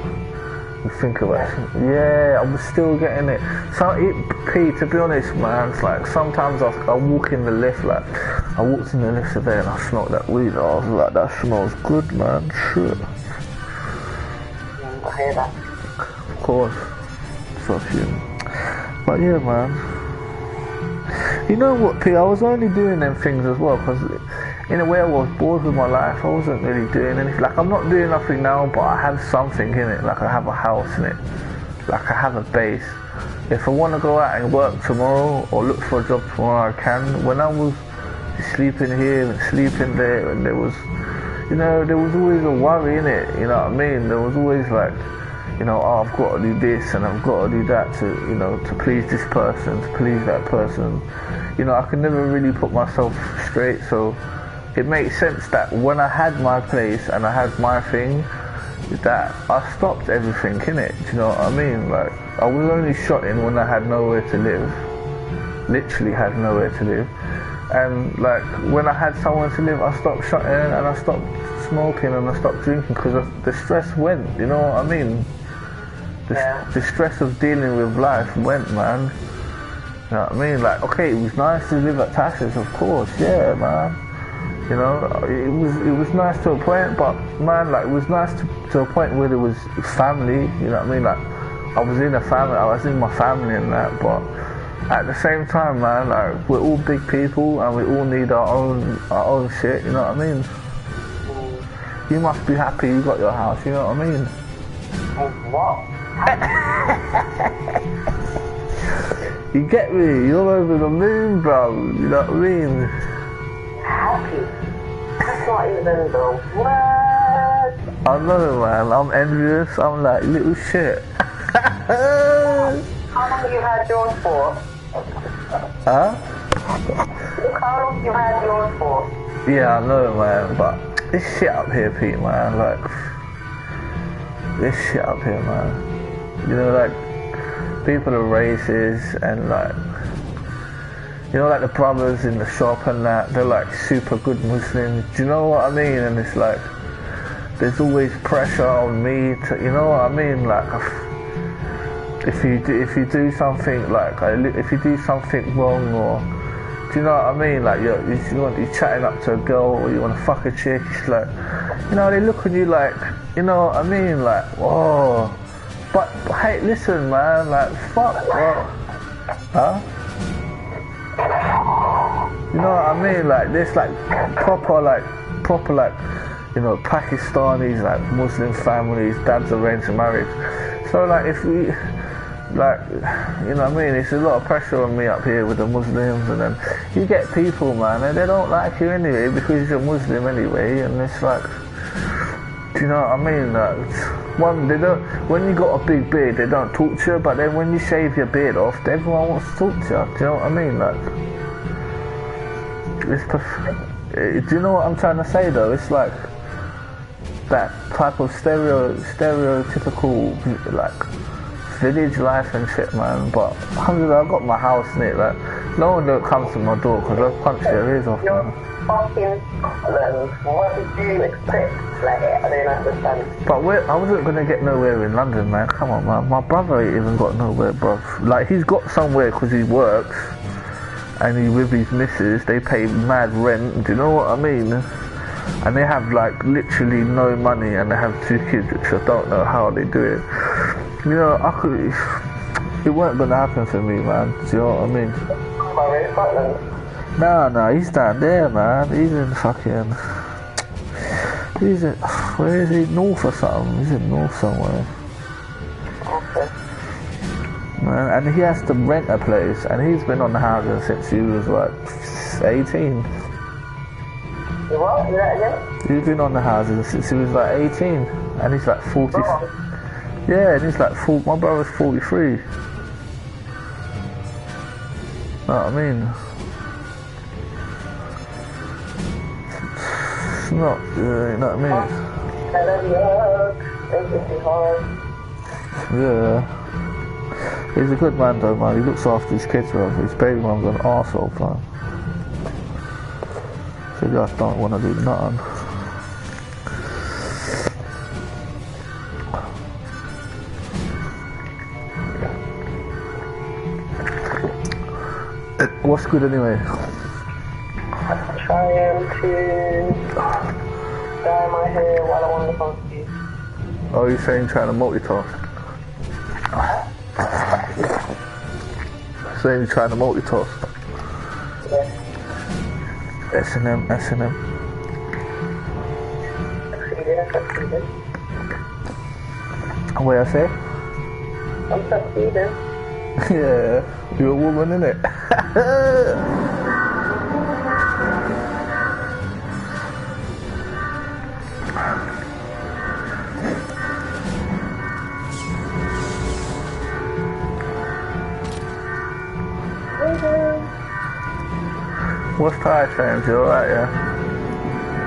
You think about it. Yeah, I was still getting it. So to be honest, man, it's like sometimes I walk in the lift, like I walked in the lift today and I smelled that weed. I was like, that smells good, man. Shit. I hear that. Of course. Fuck you. But yeah, man. You know what, P? I was only doing them things as well because in a way I was bored with my life. I wasn't really doing anything. Like, I'm not doing nothing now, but I have something in it. Like, I have a house in it. Like, I have a base. If I want to go out and work tomorrow or look for a job tomorrow, I can. When I was sleeping here and sleeping there, and there was always a worry in it. You know what I mean? There was always like, you know, oh, I've got to do this and I've got to do that to, you know, to please this person, to please that person. You know, I could never really put myself straight, so it makes sense that when I had my place and I had my thing, that I stopped everything, innit? Do you know what I mean? Like, I was only shotting when I had nowhere to live. Literally had nowhere to live. And like, when I had somewhere to live, I stopped shotting and I stopped smoking and I stopped drinking because the stress went, you know what I mean? The stress of dealing with life went, man. You know what I mean? Like, okay, it was nice to live at Tasha's, of course, yeah, man. You know, it was nice to a point, but man, like, it was nice to a point where there was family. You know what I mean? Like, I was in a family, I was in my family and that, but at the same time, man, like, we're all big people and we all need our own shit. You know what I mean? You must be happy you got your house. You know what I mean? What? You get me? You're over the moon, bro. You know what I mean? Happy? That's not even the word. I know, man. I'm envious. I'm like, little shit. How long have you had yours for? Huh? Look how long you had yours for. Yeah, I know, man. But this shit up here, Pete, man. Like, this shit up here, man. You know, like, people are racist and like, you know, like the brothers in the shop and that, they're like super good Muslims. Do you know what I mean? And it's like, there's always pressure on me to, you know what I mean? Like, if you do something like, if you do something wrong, or do you know what I mean? Like you're chatting up to a girl or you want to fuck a chick, it's like, you know, they look at you like, you know what I mean? Like, whoa. But hey, listen, man, like, fuck, bro. Huh? You know what I mean? Like, this, like, proper, like, you know, Pakistanis, like, Muslim families, dad's arranged marriage. So, like, if we, like, you know what I mean? It's a lot of pressure on me up here with the Muslims, and then you get people, man, and they don't like you anyway because you're Muslim anyway, and it's like, do you know what I mean? They don't. When you got a big beard, they don't talk to you. But then when you shave your beard off, everyone wants to talk to you. Do you know what I mean? Like, do you know what I'm trying to say though? It's like that type of stereotypical like village life and shit, man. But alhamdulillah, I've got my house in it. Like, no one that comes to my door because I'll punch their ears off, man. Fucking Scotland. What did you expect? Like, I don't understand. But I wasn't gonna get nowhere in London, man. Come on, man. My brother ain't even got nowhere, bro. Like, he's got somewhere because he works, and he with his missus. They pay mad rent. Do you know what I mean? And they have like literally no money, and they have 2 kids, which I don't know how they do it. You know, it weren't gonna happen for me, man. Do you know what I mean? Scotland. No, he's down there, man. He's in fucking... Where is he? North or something? He's in North somewhere. Okay. Man, and he has to rent a place, and he's been on the housing since he was, like, 18. What? Is that again? He's been on the housing since he was, like, 18. And he's, like, 40... Oh. Yeah, and he's, like, my brother's 43. Know what I mean? Not, you know what I mean? Yeah. He's a good man though, man. He looks after his kids, bro. His baby mum's an arsehole, man. So he just don't want to do nothing. What's good anyway? Trying to dye my hair while I'm on the phone to you. Oh, you're saying trying to multitask? Saying you're trying to multitask? Yeah. S&M. Succeeding. What I say? I'm succeeding. Yeah, you're a woman, innit? What's Ty saying? You alright, yeah?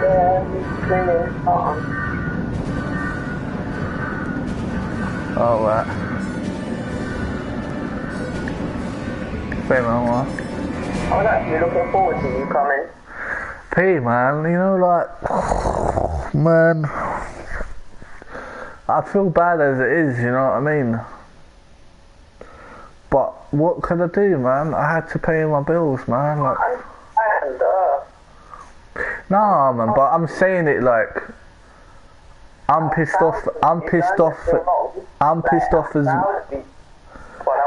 Yeah, he's cleaning his phone. Alright. Fair man. I was actually looking forward to you coming. P, man, you know, like, man, I feel bad as it is, you know what I mean? But what could I do, man? I had to pay my bills, man. Like, nah, man, but I'm saying it like, I'm pissed off as... But I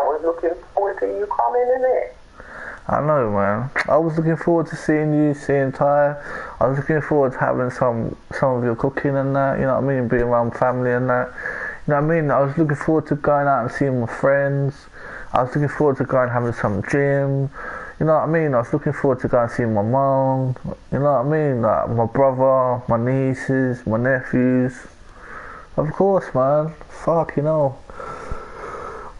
was looking forward to you coming, innit? I know, man. I was looking forward to seeing you, seeing Ty. I was looking forward to having some of your cooking and that, you know what I mean? Being around family and that. You know what I mean? I was looking forward to going out and seeing my friends. I was looking forward to going and having some gym. You know what I mean? I was looking forward to going and seeing my mum. You know what I mean? Like my brother, my nieces, my nephews. Of course, man. Fuck, you know.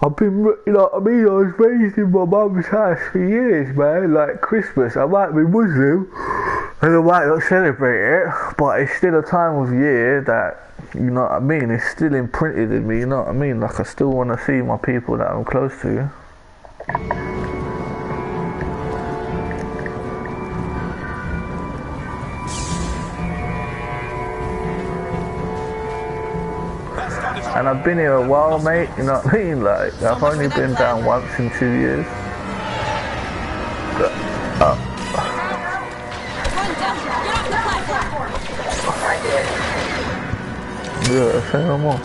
I've been, you know what I mean, I was raised in my mum's house for years, man. Like Christmas, I might be Muslim and I might not celebrate it, but it's still a time of year that, you know what I mean, it's still imprinted in me, you know what I mean? Like I still want to see my people that I'm close to. And I've been here a while, mate, you know what I mean? Like, I've only been down once in 2 years. But, yeah, say no more.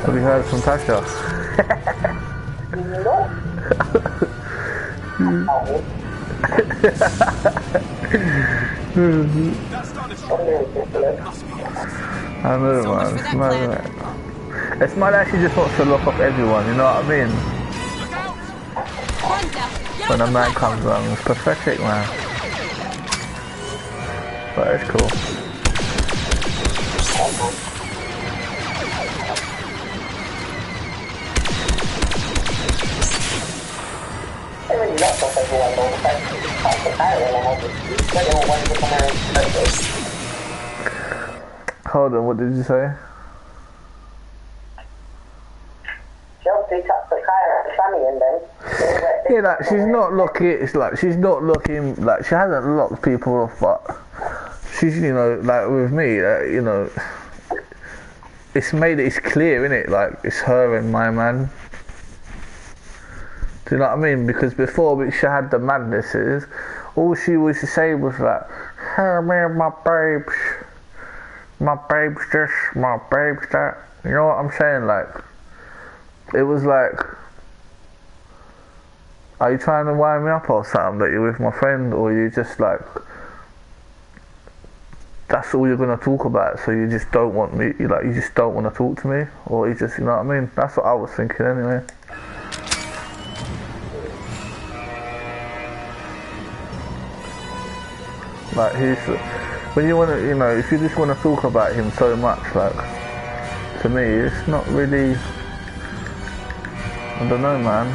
Have you heard from Tasha? I know, man. It's mad, isn't it? It's mad that she just wants to lock up everyone, you know what I mean? When a man comes along, it's pathetic, man. But it's cool. Hold on, what did you say? Yeah, like she's not looking. It's like she's not looking. Like she hasn't locked people off, but she's, you know, like with me, you know, it's made it. It's clear, innit? Like it's her and my man. Do you know what I mean? Because before she had the madnesses, all she was to say was like, "Hey man, my babes this, my babes that." You know what I'm saying? Like, it was like, are you trying to wind me up or something that you're with my friend, or you just like, that's all you're gonna talk about, so you just don't want me, you just don't want to talk to me, or you just, you know what I mean? That's what I was thinking anyway. Like when you want to, you know, if you just want to talk about him so much, like, to me, it's not really, I don't know, man.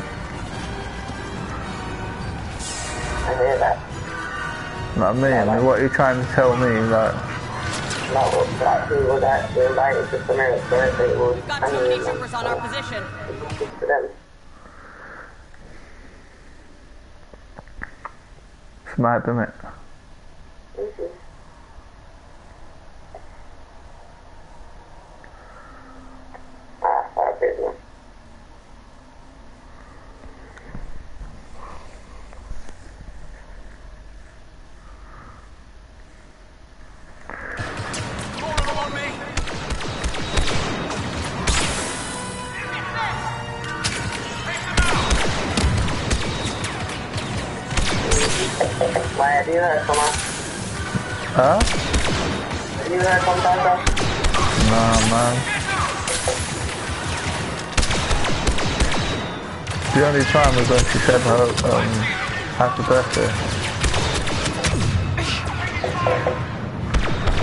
I hear that. You know what I mean? Yeah, what are you trying to tell me, like? Not what black people was actually invited to America, but it was... We've got too many troopers on our position. To them. It's mad, isn't it? Why have you heard from us? Huh? Have you heard from Tata? Nah, man. The only time was when she said her happy birthday.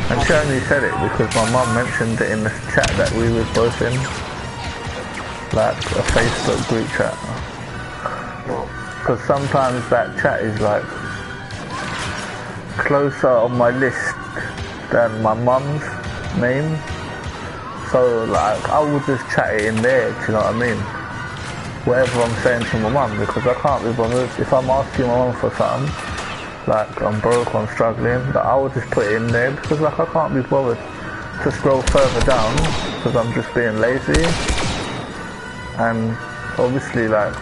And she only said it because my mum mentioned it in the chat that we was both in. Like a Facebook group chat. Because sometimes that chat is like closer on my list than my mum's name. So like I would just chat it in there, do you know what I mean? Whatever I'm saying to my mum, because I can't be bothered. If I'm asking my mum for something, like I'm broke, I'm struggling, that I would just put it in there because like I can't be bothered to scroll further down because I'm just being lazy. And obviously like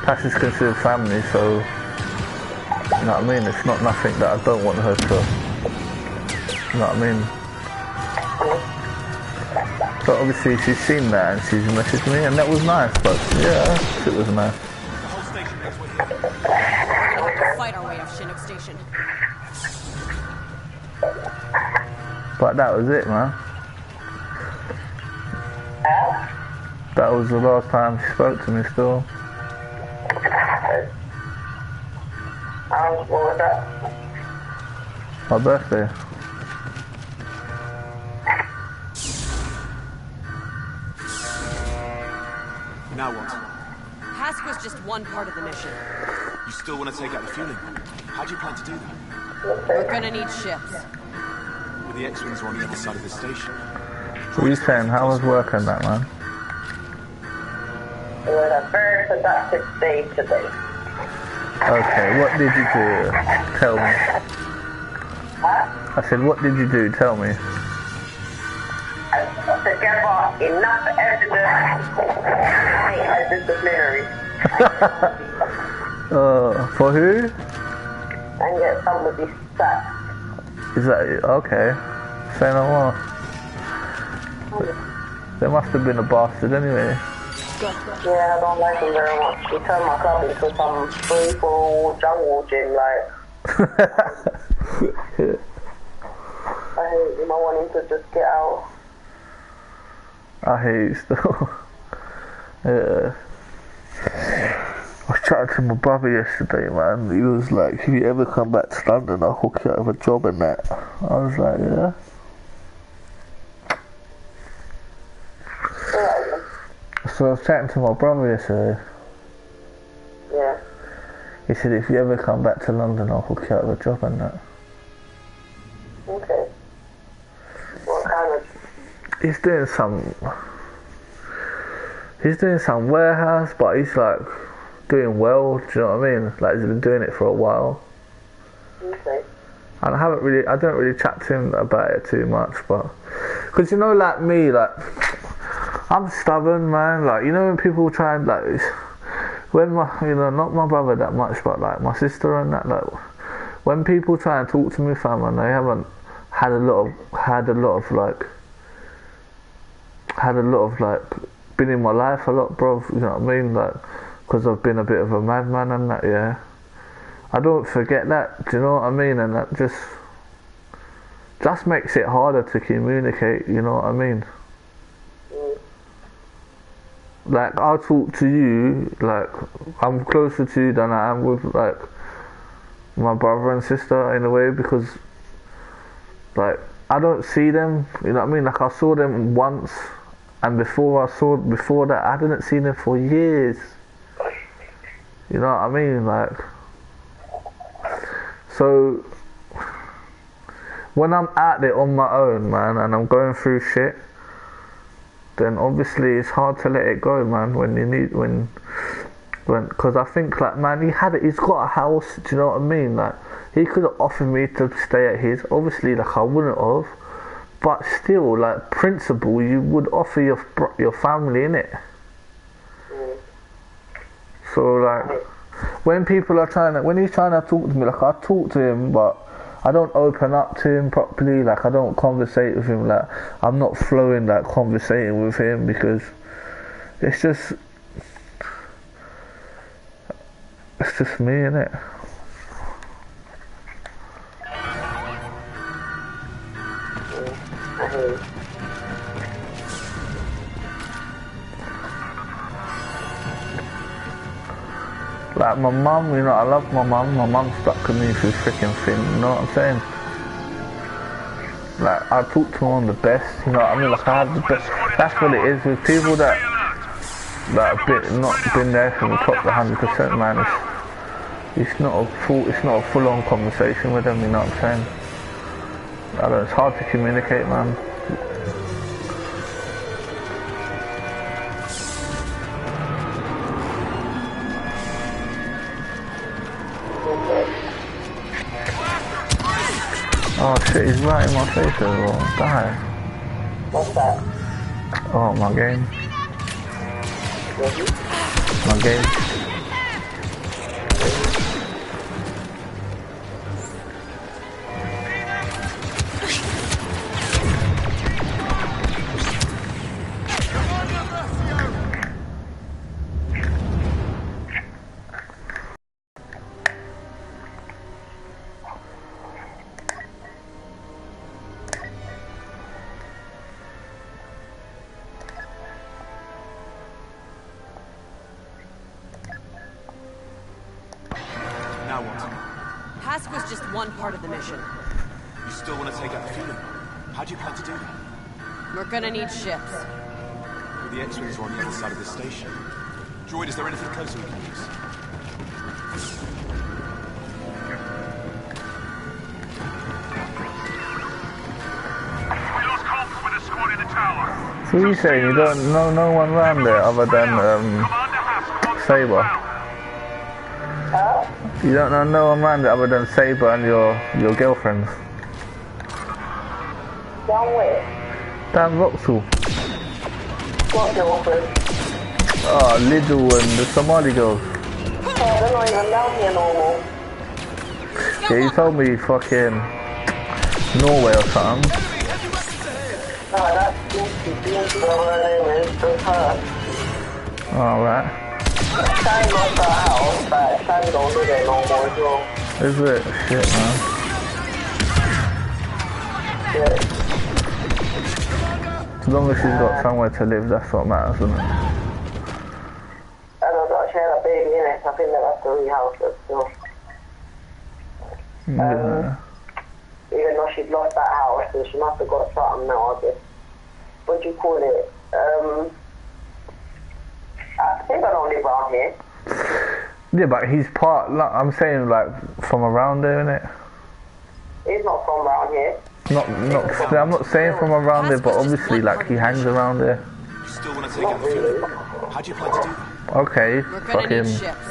Tash is considered family, so you know what I mean, it's not nothing that I don't want her to, you know what I mean. So obviously she's seen that and she's messaged me and that was nice, but yeah, it was nice. Fight our way off Chinook Station. But that was it, man. That was the last time she spoke to me still. What was that? My birthday. Now what? Hask was just one part of the mission. You still want to take out the fueling? How do you plan to do that? We're gonna need ships. Well, the X-Wings are on the other side of the station. What are you saying? How was work on that, man? It was a very productive day today. Okay, what did you do? Tell me. Huh? I said, what did you do? Tell me. I put together enough evidence to make a disciplinary. For who? And get somebody sacked. Is that okay? Say no more. There must have been a bastard anyway. Yeah, I don't like him very much. He turned my club into some free-for-all jungle gym, like. I hate him. I want him to just get out. I hate you still. Yeah. I was chatting to my brother yesterday, man. He was like, if you ever come back to London, I'll hook you out of a job and that. I was like, yeah. So I was chatting to my brother yesterday. Yeah. He said, if you ever come back to London, I'll hook you out of a job and that. Okay. What kind of... He's doing some warehouse, but he's like doing well, do you know what I mean? Like he's been doing it for a while. Okay. And I don't really chat to him about it too much, but because you know, like me, like I'm stubborn, man. Like you know when people try and like when my, you know, not my brother that much, but like my sister and that, like when people try and talk to me, fam, and they haven't had a lot of been in my life a lot, bro, you know what I mean, like, because I've been a bit of a madman and that, yeah, I don't forget that, do you know what I mean, and that just makes it harder to communicate, you know what I mean. Like, I'll talk to you, like, I'm closer to you than I am with, like, my brother and sister in a way, because, like, I don't see them, you know what I mean, like, I saw them once, and before that, I didn't see them for years. You know what I mean? Like, so when I'm out there on my own, man, and I'm going through shit, then obviously it's hard to let it go, man. Because I think, like, man, he's got a house. Do you know what I mean? Like, he could have offered me to stay at his. Obviously, like, I wouldn't have. But still, like, principle, you would offer your family, innit? So, like, when he's trying to talk to me, like, I talk to him, but I don't open up to him properly, like, I don't conversate with him, like, I'm not flowing, like, conversating with him, because it's just me, innit? Like my mum, you know, I love my mum. My mum stuck with me through freaking thing. You know what I'm saying? Like I talk to her on the best. You know what I mean? Like I have the best. That's what it is with people that have not been there from the top, the 100%, man. It's not a full-on conversation with them. You know what I'm saying? I don't, it's hard to communicate, man. Oh shit, he's right in my face as well. Die. What's that? Oh, my game. My game. Now what? Hask was just one part of the mission. You still want to take out the fueling? How do you plan to do that? We're gonna need ships. Well, the X-Wings are on the other side of the station. Droid, is there anything closer we can use? We lost contact with a squad in the tower. So what are you saying? You don't know no one around there other than Saber? You don't know no one around there other than Saber and your girlfriends? Down where? Down Vauxhall. What girlfriend? Oh, Lidl and the Somali girls. Oh, they're not even down here no more. Yeah, you told me fucking Norway or something. No, that's Binky, whatever her name is, just her. Alright. Shine lost her house, but Shine don't do that no more as well. Is it? Shit, man. Yeah. As long as she's got somewhere to live, that's what matters, isn't it? I don't know, she had a baby in it, I think they'll have to rehouse her still. Yeah. Even though she'd lost that house, so she must have got something now, I guess. What do you call it? I think I don't live around here. Yeah, but he's part, like, I'm saying, like, from around there, innit? He's not from around here. I'm not saying from around there, but obviously, like, he hangs around there. You still want to take out the fueling? How do you plan to do that? Okay, We're gonna fucking, need ships.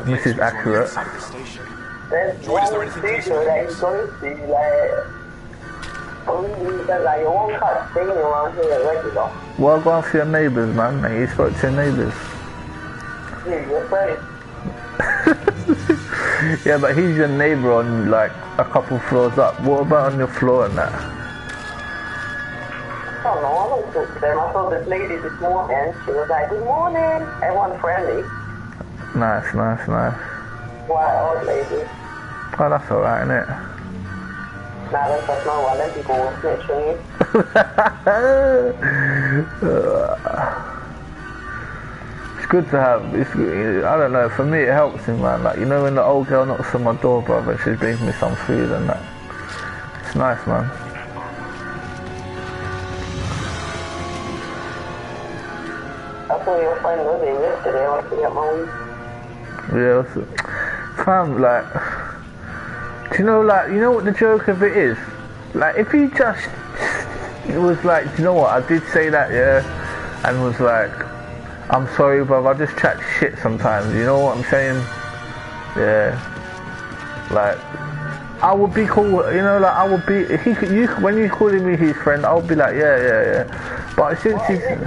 this is accurate. Side of the station. There's Droid, is there one anything station closer? that you don't see, like you won't catch staying around here regular. Well, go on for your neighbours, man. Like, you spoke to your neighbours. Yeah, your friend. Yeah, but he's your neighbour on, like, a couple floors up. What about on your floor and that? I don't know, I don't talk to them. I saw this lady this morning, she was like, good morning. Everyone friendly. Nice. White old lady. Oh, that's alright, innit? Nah, that's just not one. Them people will snitch on you. It's good to have, I don't know, for me it helps me, man. Like, you know when the old girl knocks on my door, brother, she brings me some food and that. It's nice, man. I saw your friend was in yesterday, I went to get my weed. Yeah, fam, like, do you know, like, you know what the joke of it is? Like, if he just, it was like, do you know what, I did say that, yeah, and was like, I'm sorry, bruv, I just chat shit sometimes, you know what I'm saying? Yeah. Like, I would be cool, you know, like, I would be, when you calling me his friend, I would be like, yeah. But since he's... Again, I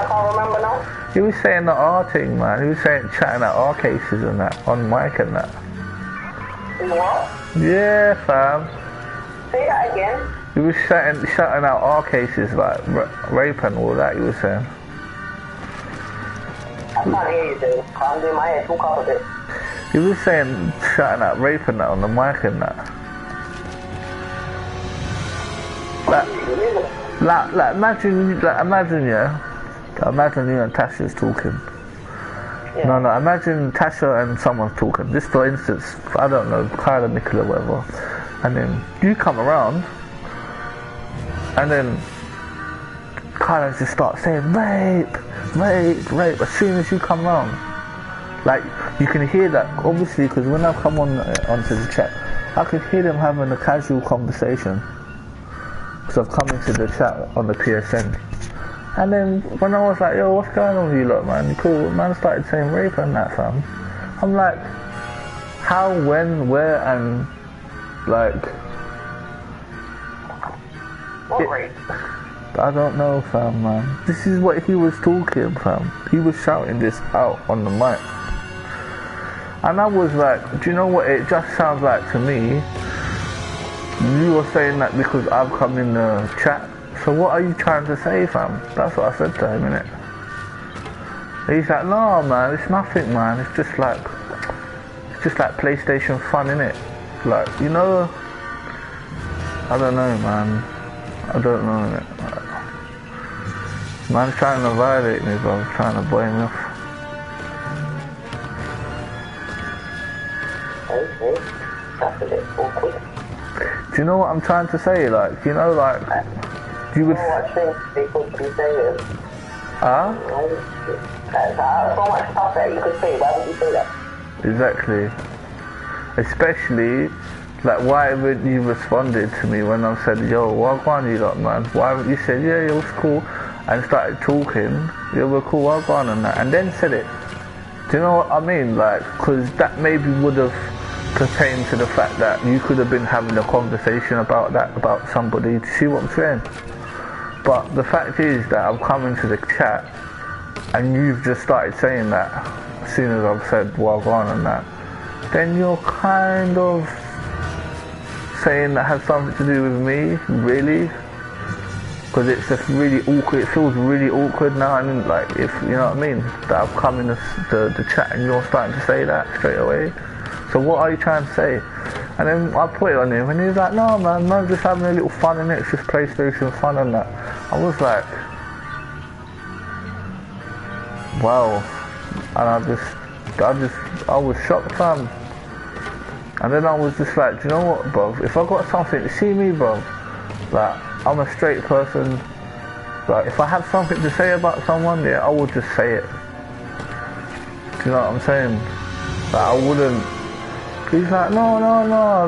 can't remember now. He was saying the R thing, man. He was saying chatting at R cases and that, on mic and that. What? Yeah, fam. Say that again. He was shouting out R cases, like, rape and all that, he was saying. I can't hear you, dude. I'm doing my head. Talk out of it. He was saying, shouting out rape and that on the mic and that. Like imagine you and Tasha's talking. No, imagine Tasha and someone's talking. Just for instance, I don't know, Kyla, Nicola, whatever. And then you come around, and then Kyla just starts saying, rape, rape, rape, as soon as you come around. Like, you can hear that, obviously, because when I come onto the chat, I could hear them having a casual conversation. Because I've come into the chat on the PSN. And then when I was like, yo, what's going on with you lot, man? Cool. Man started saying rape and that, fam. I'm like, how, when, where, and like... What rape? I don't know, fam, man. This is what he was talking, fam. He was shouting this out on the mic. And I was like, do you know what it just sounds like to me? You were saying that because I've come in the chat. So what are you trying to say, fam? That's what I said to him, innit? He's like, no, man, it's nothing, man. It's just like PlayStation fun, innit? Like, you know, I don't know, man. I don't know, innit? Man's trying to violate me, bro. Trying to boy me off. Okay, that's a bit awkward. Do you know what I'm trying to say? Like, you know, like, you would... So much things people could be saying. Huh? So much stuff that you could say, why would you say that? Exactly. Especially, like, why haven't you responded to me when I said, yo, what on you lot, man? Why haven't you said, yeah, it was cool, and started talking, yeah, we're cool, what on and that, and then said it. Do you know what I mean? Like, because that maybe would have pertained to the fact that you could have been having a conversation about that, about somebody. Do you see what I'm saying? But the fact is that I've come into the chat and you've just started saying that as soon as I've said Wagwan and that, then you're kind of saying that has something to do with me, really? Because it's just really awkward, it feels really awkward now, and like, if, you know what I mean, that I've come in the chat and you're starting to say that straight away. So what are you trying to say? And then I put it on him and he's like, no, man, I'm just having a little fun in it, it's just PlayStation fun and that. I was like, wow. And I was shocked, fam. And then I was just like, do you know what, bro? If I got something, see me, bro. Like, I'm a straight person. Like, if I have something to say about someone, yeah, I would just say it. Do you know what I'm saying? Like, I wouldn't. He's like, no,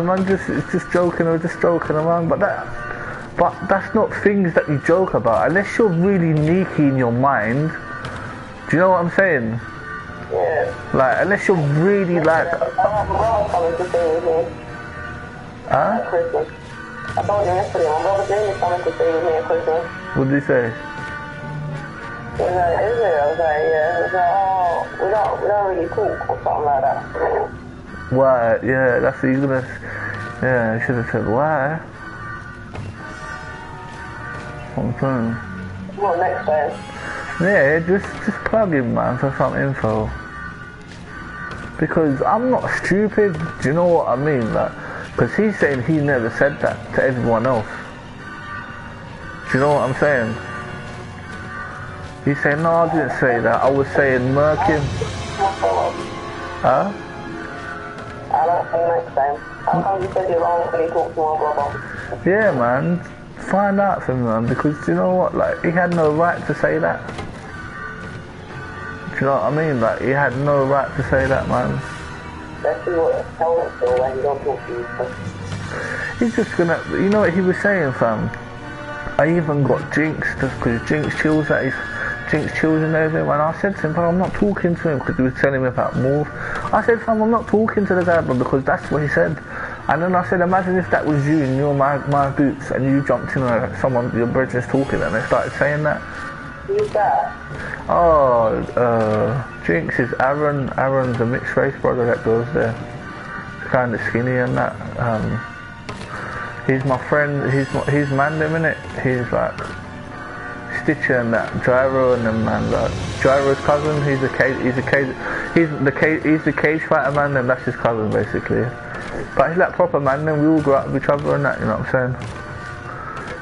man, it's just joking, we're just joking around. But that's not things that you joke about, unless you're really sneaky in your mind. Do you know what I'm saying? Yeah. Like, unless you're really like... Huh? Christmas. I told you yesterday, my brother's name is coming to stay with me at Christmas. What did he say? He was like, is it? I was like, yeah. He was like, oh, we don't really talk or something like that. Why? Yeah, that's what you're gonna... Yeah, I should have said why. Confirm. What next time? Yeah, just plug in, man, for some info. Because I'm not stupid, do you know what I mean? Like, because he's saying he never said that to everyone else. Do you know what I'm saying? He's saying, no, I didn't say that. I was saying murking. Huh? I don't think next time. How come you said you don't really talk to my brother? Yeah, man. Find out from him, man. Because, do you know what? Like, he had no right to say that. Do you know what I mean? Like, he had no right to say that, man. Let's see what tell him so when you don't talk to you. He's just gonna, you know what he was saying, fam? I even got Jinx, just because Jinx chills and everything, and I said to him, fam, I'm not talking to him, because he was telling me about Morph. I said, fam, I'm not talking to the guy, but because that's what he said. And then I said, imagine if that was you and you're my boots, and you jumped in on someone, your brother's talking, and they started saying that. Who's that? Oh, Jinx is Aaron. Aaron's a mixed race brother that goes there. He's kind of skinny and that. He's my friend. He's Mandem, innit? He's like Stitcher and that. Gyro and them, man. Like Gyro's cousin. He's the cage fighter man, and that's his cousin basically. But he's like proper man, and we all go out with each other and that. You know what I'm saying?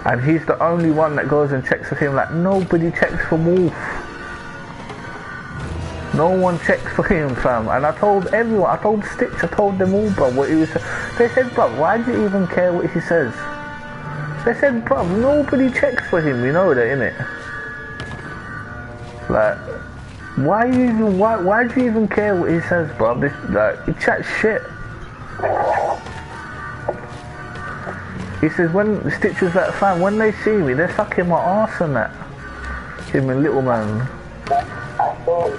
And he's the only one that goes and checks for him. Like, nobody checks for Wolf. No one checks for him, fam. And I told everyone, I told Stitch, I told them all, bro, what he was. They said, bro, why do you even care what he says? They said, bro, nobody checks for him, you know that, innit? Like, why do you even care what he says, bro? This, like, he chats shit. He says, when Stitch was like, fam, when they see me, they're sucking my arse and that. Him and little man. I saw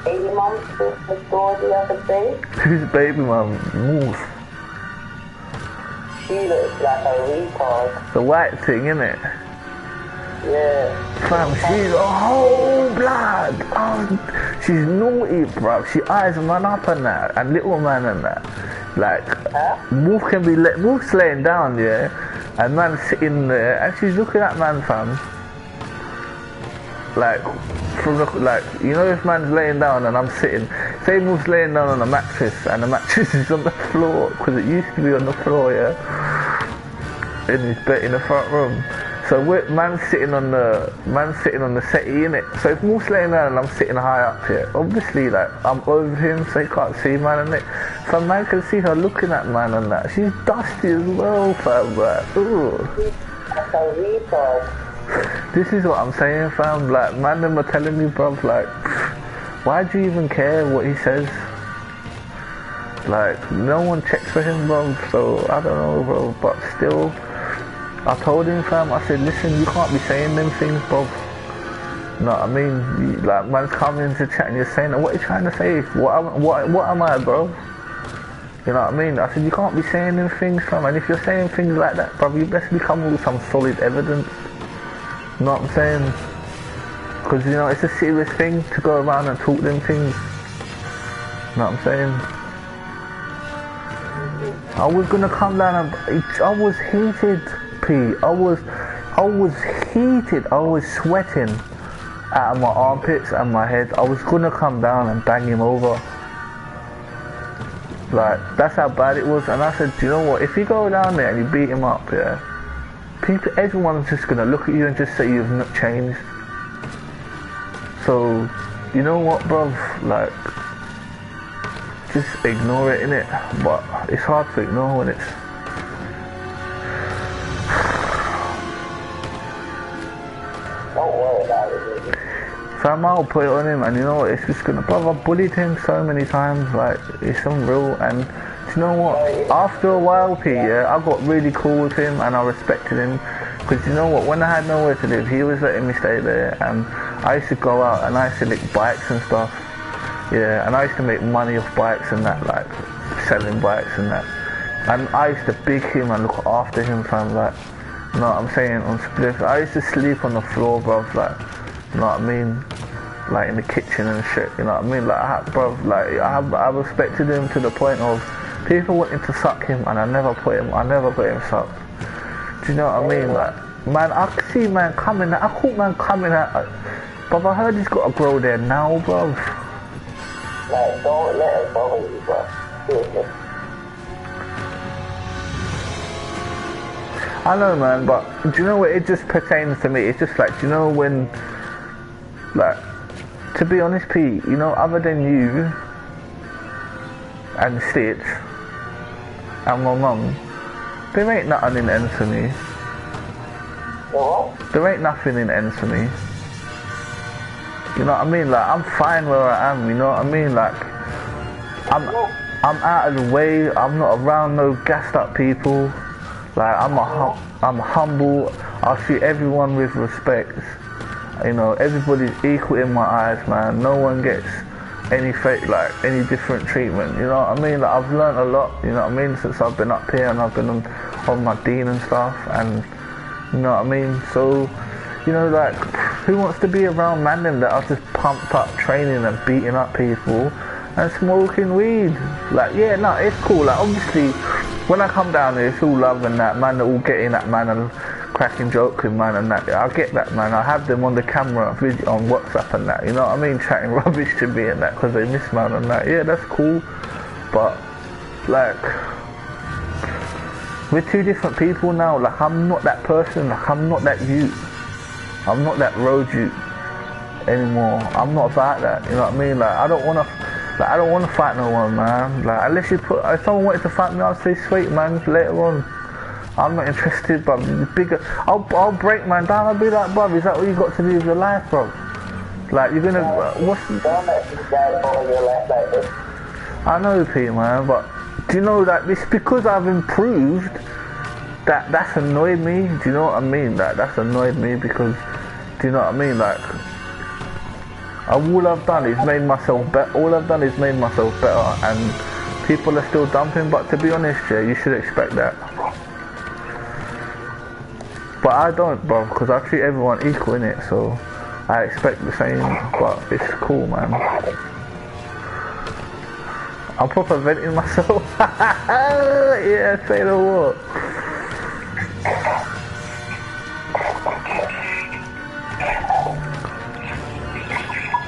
baby mum the store the other day. Who's baby mum? Move. She looks like a retard. The white thing, innit? Yeah. Fam, she's a whole blood. Oh, she's naughty, bro. She eyes man up and that, and little man and that. Like, Wolf can be Wolf's laying down, yeah, and man's sitting there, and she's looking at man, fam. Like, from the, like, you know, if man's laying down and I'm sitting, say Wolf's laying down on a mattress, and the mattress is on the floor, because it used to be on the floor, yeah, in his bed in the front room. So man's sitting on the settee, innit? So if Wolf's laying down and I'm sitting high up here, obviously, like, I'm over him, so he can't see man, innit? So man can see her looking at man and that. She's dusty as well, fam, like, ooh. That's a retard. This is what I'm saying, fam. Like, man, them are telling me, bruv, like, why do you even care what he says? Like, no one checks for him, bruv, so I don't know, bro, but still, I told him, fam, I said, listen, you can't be saying them things, bruv. You know what I mean? Like, man's coming to chat and you're saying, what are you trying to say? What am I, bro? You know what I mean? I said, you can't be saying them things, fam, and if you're saying things like that, bruv, you best be coming with some solid evidence. You know what I'm saying? Because, you know, it's a serious thing to go around and talk them things. You know what I'm saying? I was gonna come down and I was heated, P. I was heated. I was sweating out of my armpits and my head. I was gonna come down and bang him over. Like, that's how bad it was. And I said, do you know what? If you go down there and you beat him up, yeah, everyone's just gonna look at you and just say you've not changed. So, you know what, bruv? Like, just ignore it, innit? But it's hard to ignore when it's... Don't worry about it. Fam, I'll put it on him, and you know what? It's just gonna... Bruv, I've bullied him so many times, like, it's unreal, and... You know what? After a while, P, yeah, I got really cool with him and I respected him, because you know what? When I had nowhere to live, he was letting me stay there, and I used to go out and I used to lick bikes and stuff, yeah, and I used to make money off bikes and that, like selling bikes and that, and I used to big him and look after him, fam, like, you know what I'm saying, on spliff. I used to sleep on the floor, bruv, like, you know what I mean, like in the kitchen and shit, you know what I mean, like, bruv, like, I respected him to the point of people wanting to suck him, and I never put him sucked. Do you know what I mean? Like, man, I could see man coming out. I caught man coming out. But I heard he's got to grow there now, bruv. Like, don't let it bother you, bro. Seriously. I know, man, but do you know what? It just pertains to me. It's just like, do you know when, like, to be honest, Pete, you know, other than you and Stitch and my mum, there ain't nothing in ends for me. What? There ain't nothing in ends for me. You know what I mean? Like, I'm fine where I am, you know what I mean? Like, I'm out of the way, I'm not around no gassed up people. Like, I'm humble, I treat everyone with respect. You know, everybody's equal in my eyes, man. No one gets any fake, like, any different treatment, you know what I mean? Like, I've learned a lot, you know what I mean, since I've been up here and I've been on my dean and stuff, and you know what I mean? So, you know, like, who wants to be around man them that are just pumped up training and beating up people and smoking weed? Like, yeah, no, it's cool. Like, obviously, when I come down here, it's all love and that, man, they're all getting that, man, and cracking jokes with man and that. I get that, man. I have them on the camera, video, on WhatsApp and that, you know what I mean? Chatting rubbish to me and that, because they miss man and that. Yeah, that's cool. But, like, we're two different people now. Like, I'm not that person. Like, I'm not that youth. I'm not that road youth. anymore. I'm not about that, you know what I mean? Like, I don't wanna fight no one, man. Like, unless if someone wanted to fight me, I'd say sweet, man, later on. I'm not interested, but bigger. I'll break man down. I'll be like, bruv, is that what you got to do with your life, bro? Like, you're gonna what's? Don't let this guy follow your life like this. I know, Pete, man, but do you know that it's because I've improved that's annoyed me? Do you know what I mean? That's annoyed me because, do you know what I mean? Like, all I've done is made myself better. All I've done is made myself better, and people are still dumping. But to be honest, yeah, you should expect that. But I don't, bro, because I treat everyone equal in it, so I expect the same. But it's cool, man. I'm proper venting myself. Yeah, say the word.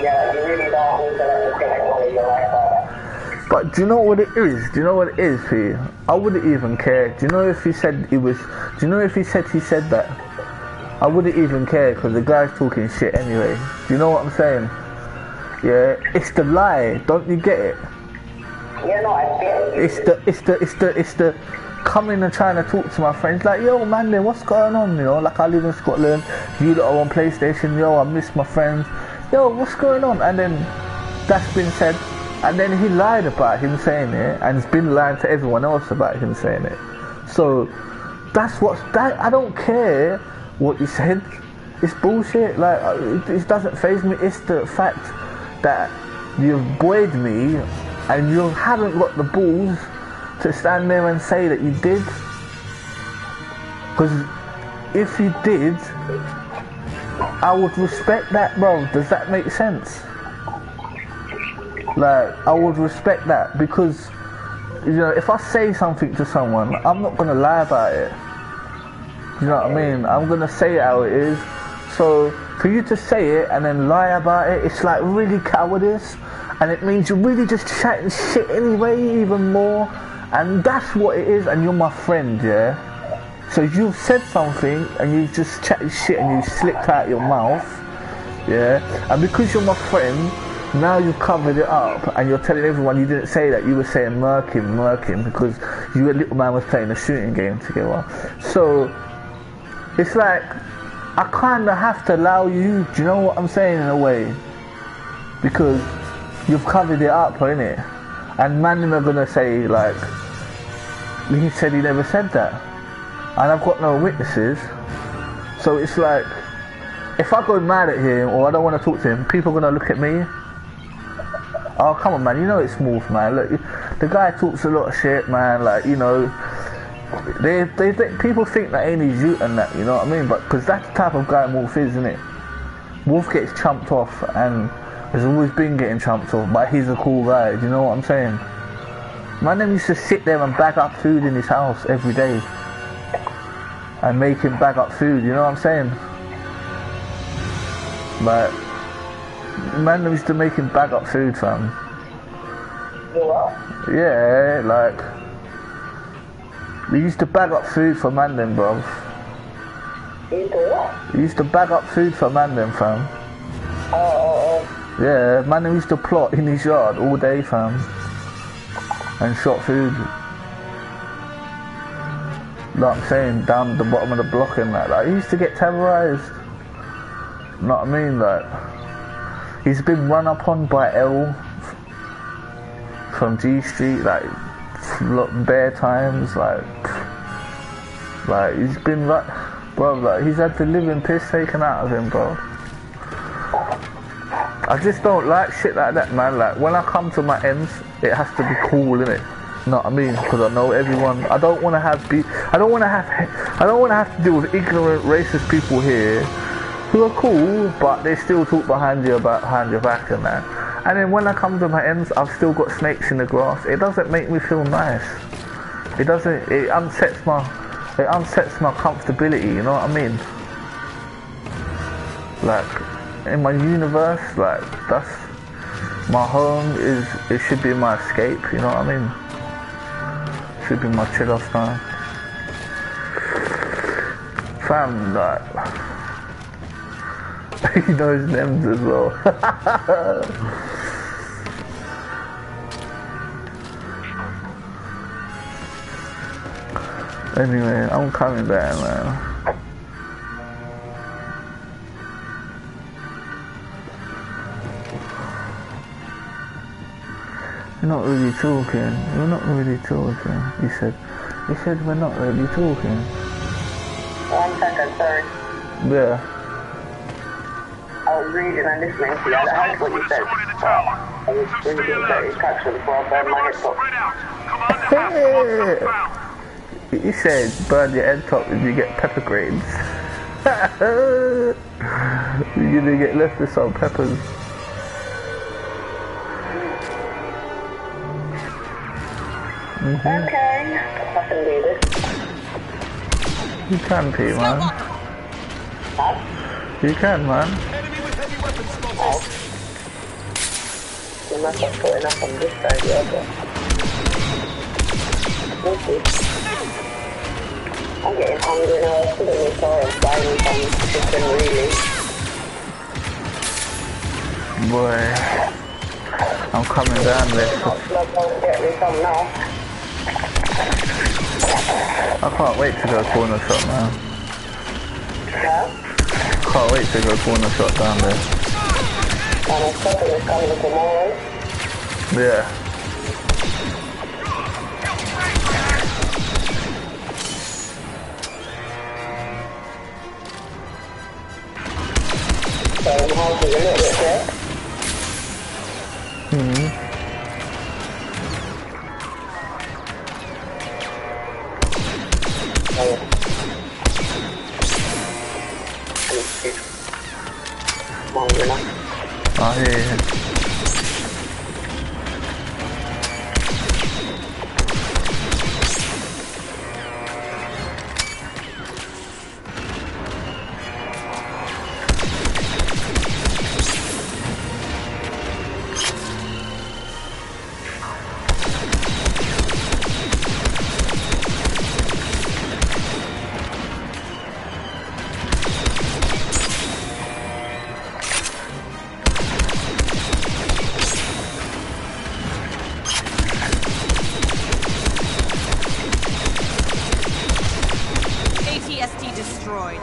Yeah, you really don't need to let this guy follow your life like that. But do you know what it is? Do you know what it is, P? I wouldn't even care. Do you know if he said it was... Do you know if he said that? I wouldn't even care because the guy's talking shit anyway. Do you know what I'm saying? Yeah, it's the lie. Don't you get it? Yeah, no, I get it. It's the coming and trying to talk to my friends like, yo, man, then what's going on? You know, like I live in Scotland. You lot are on PlayStation. Yo, I miss my friends. Yo, what's going on? And then that's been said. And then he lied about him saying it, and he's been lying to everyone else about him saying it. So that's I don't care what you said. It's bullshit. Like, it doesn't faze me. It's the fact that you've buoyed me and you haven't got the balls to stand there and say that you did. Because if you did, I would respect that, bro. Does that make sense? Like, I would respect that because, you know, if I say something to someone, I'm not going to lie about it. You know what I mean? I'm going to say it how it is. So, for you to say it and then lie about it, it's like really cowardice. And it means you're really just chatting shit anyway, even more. And that's what it is, and you're my friend, yeah? So you've said something, and you've just chatted shit and you slipped out your mouth, yeah? And because you're my friend, now you've covered it up and you're telling everyone you didn't say that. You were saying murk him because you and little man was playing a shooting game together. So it's like I kind of have to allow you, do you know what I'm saying, in a way? Because you've covered it up, innit? And man are gonna say like, he said he never said that, and I've got no witnesses. So it's like, if I go mad at him or I don't want to talk to him, people are gonna look at me. Oh, come on, man, you know it's smooth, man. Look, the guy talks a lot of shit, man. Like, you know, people think that ain't his you and that, you know what I mean? But because that's the type of guy Wolf is, isn't it? Wolf gets chumped off and has always been getting chumped off, but he's a cool guy, do you know what I'm saying? Man, them used to sit there and bag up food in his house every day and make him bag up food, you know what I'm saying? But man used to make him bag up food, fam. Yeah, like, we used to bag up food for man them, bruv. He used to bag up food for man them, fam. Yeah, man them used to plot in his yard all day, fam, and shot food. Like I'm saying, down the bottom of the block and that. Like, he used to get terrorised. You know what I mean? Like, he's been run up on by L from G Street, like, bare times, like he's been like, bro, like, he's had the living piss taken out of him, bro. I just don't like shit like that, man. Like, when I come to my ends, it has to be cool, innit? You know what I mean? Because I know everyone. I don't want to have to deal with ignorant, racist people here who are cool, but they still talk behind your back and that. And then when I come to my ends, I've still got snakes in the grass. It doesn't make me feel nice. It doesn't. It upsets my comfortability. You know what I mean? Like, in my universe, like, that's my home. It should be my escape. You know what I mean? Should be my chill off time. Fam, like, He knows names as well. Anyway, I'm coming back, man. You're not really talking. You're not really talking. You said we're not really talking. 1 second, sorry. Yeah. I was reading and listening to you. I heard what you said. I was reading very casually before I burned my head top. You said burn your head top if you get pepper grains. You're gonna get left with some peppers. Okay, I can do this. You can, Pete, man. Huh? You can, man. Oh. You must have put enough on this side, yeah, but... We'll see. I'm getting hungry now. I should have made sure and buy me some chicken, really. Boy, I'm coming down there. Get me some now. I can't wait to go corner shot, man. Yeah? Can't wait to go corner shot down there. And I'm stopping this coming tomorrow. Yeah. So I'm hungry a little bit there. I hear you. ATSD destroyed.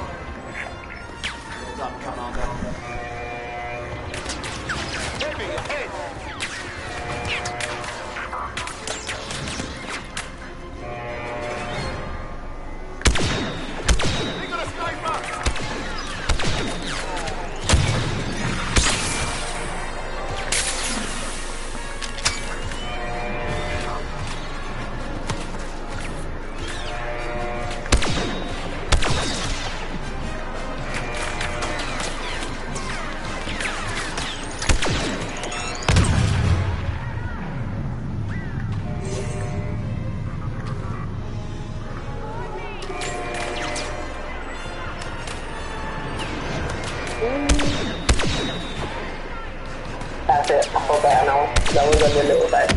That's it, I feel better now. That was only a little bit.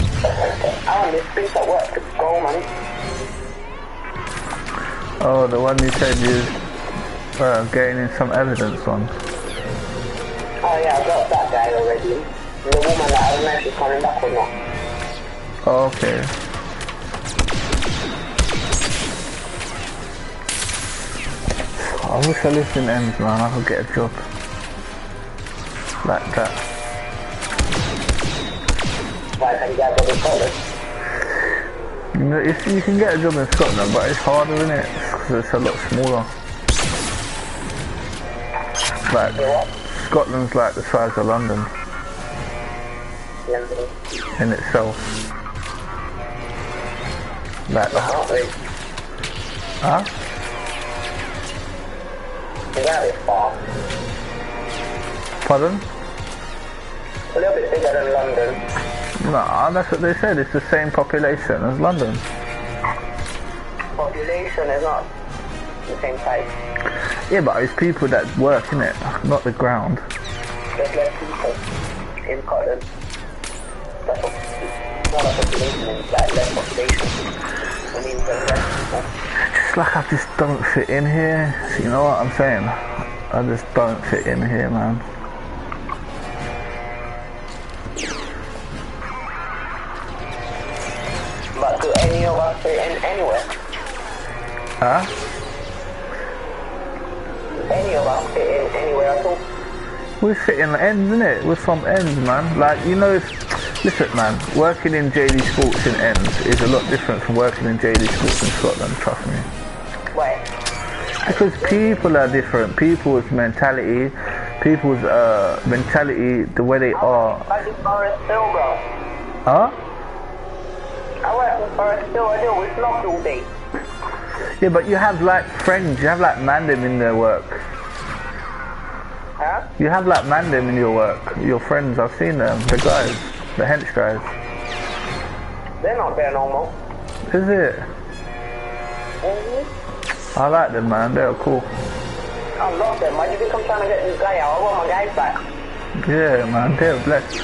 I want this piece at work to go, man. Oh, the one you said you gaining some evidence on. Oh yeah, I got that guy already. The woman that I don't know if she's coming back or not. Oh, okay. I wish I lived in Ends, man. I could get a job like that. Why can't you get a job in Scotland? You know, you can get a job in Scotland, but it's harder, isn't it? Because it's a lot smaller. Like, Scotland's like the size of London in itself. Like the huh? That is far. Pardon? A little bit bigger than London. Nah, that's what they said. It's the same population as London. Population is not the same size. Yeah, but it's people that work in it, not the ground. There's less people in Scotland. That's what, smaller population is like less population. I mean, there's less people. Just like I just don't fit in here. You know what I'm saying? I just don't fit in here, man. But do any of us fit in anywhere? Huh? Any of us fit in anywhere at all? We fit in the ends, innit? We're from ends, man. Like, you know, listen, man, working in JD Sports in ends is a lot different from working in JD Sports in Scotland, trust me. Why? Because people are different. People's mentality, the way they are. I do Forest Hill, bro. Huh? I work in Forest Hill, I deal with snobs all day. Yeah, but you have like friends, you have like mandem in their work. Huh? You have like mandem in your work. Your friends, I've seen them. The guys, the hench guys. They're not there no more. Is it? Mm-hmm. I like them, man. They're cool. I love them. Why do you think I'm trying to get this guy out? I want my guys back. Yeah, man. They're blessed.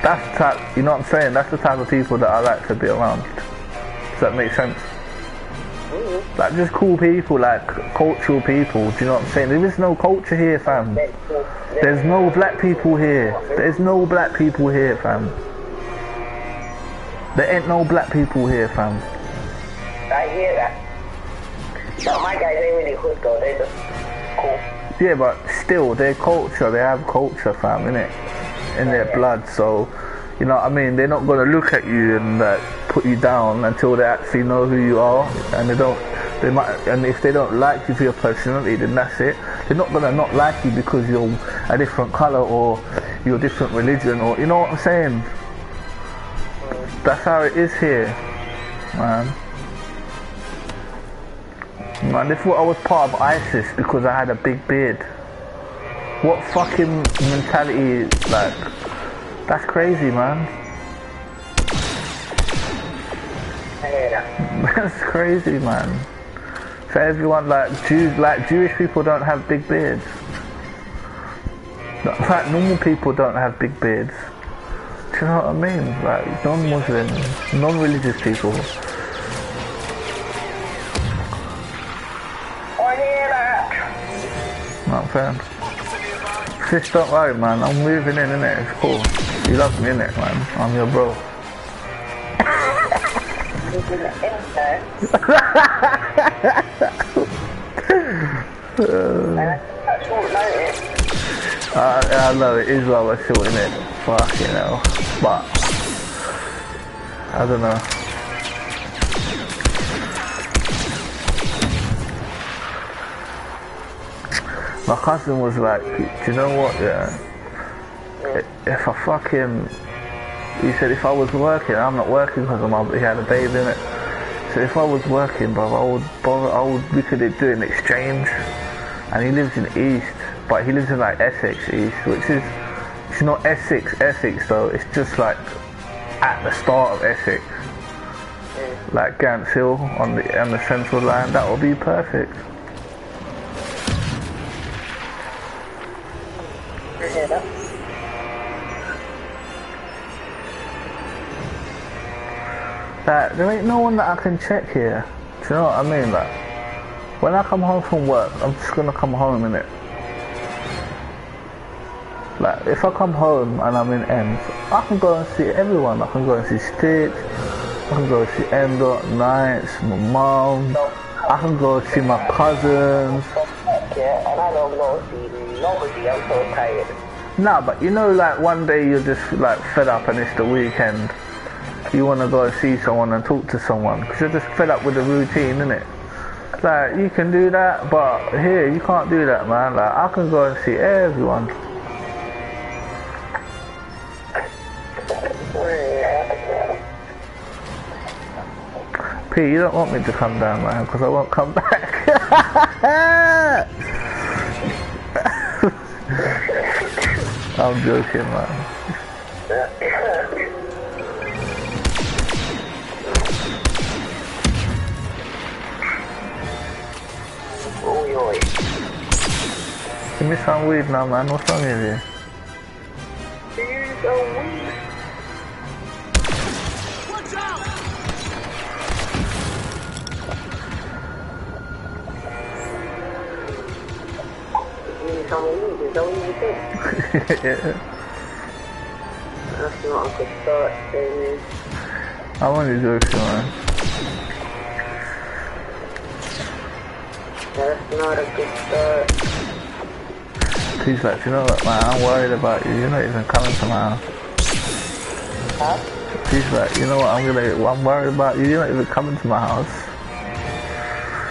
That's the type, you know what I'm saying? That's the type of people that I like to be around. Does that make sense? Mm-hmm. Like just cool people, like cultural people. Do you know what I'm saying? There is no culture here, fam. There's no black people here. There's no black people here, fam. There ain't no black people here, fam. I hear that. But my guys ain't really hood though. They're just cool. Yeah, but still, their culture, they have culture, fam, innit? In their blood, so, you know what I mean? They're not going to look at you and put you down until they actually know who you are, and and if they don't like you for your personality, then that's it. They're not going to not like you because you're a different colour or you're a different religion, or, you know what I'm saying? That's how it is here, man. Man, they thought I was part of ISIS because I had a big beard. What fucking mentality, like, that's crazy, man. I hear that. That's crazy, man. So everyone, like Jewish people don't have big beards. In fact, normal people don't have big beards. Do you know what I mean? Like, non-Muslim, non-religious people. I hear that. Not fair. Just don't worry, man. I'm moving in, innit? It's cool. You love me, innit, man? I'm your bro. I know it is rather short, innit? Fucking hell. But I don't know. My cousin was like, do you know what, yeah? If I fucking... He said if I was working, I'm not working because he had a baby in it. So if I was working, bro, we could do an exchange. And he lives in East, but he lives in like Essex East, which is... It's not Essex though, it's just like at the start of Essex. Like Gants Hill on the central line, that would be perfect. Like, there ain't no one that I can check here. Do you know what I mean? Like, when I come home from work, I'm just gonna come home, innit? Like, if I come home and I'm in Ends, I can go and see everyone. I can go and see Stitch, I can go and see Endo, Knights, my mum, I can go and see my cousins. Yeah, and I don't go see nobody. I'm so tired. Nah, but you know, like, one day you're just, like, fed up and it's the weekend. You want to go and see someone and talk to someone because you're just fed up with the routine, innit? Like, you can do that, but here, you can't do that, man. Like, I can go and see everyone. P, you don't want me to come down, man, because I won't come back. I'm joking, man. Give me some weed now, man. What's wrong with you? Here's a weed. Watch out! Is that what you think? Yeah. That's not a good start, Jamie. I'm only joking, man. That's not a good start. He's like, you know what, man, I'm worried about you. You're not even coming to my house. Huh? He's like, you know what, I'm worried about you. You're not even coming to my house.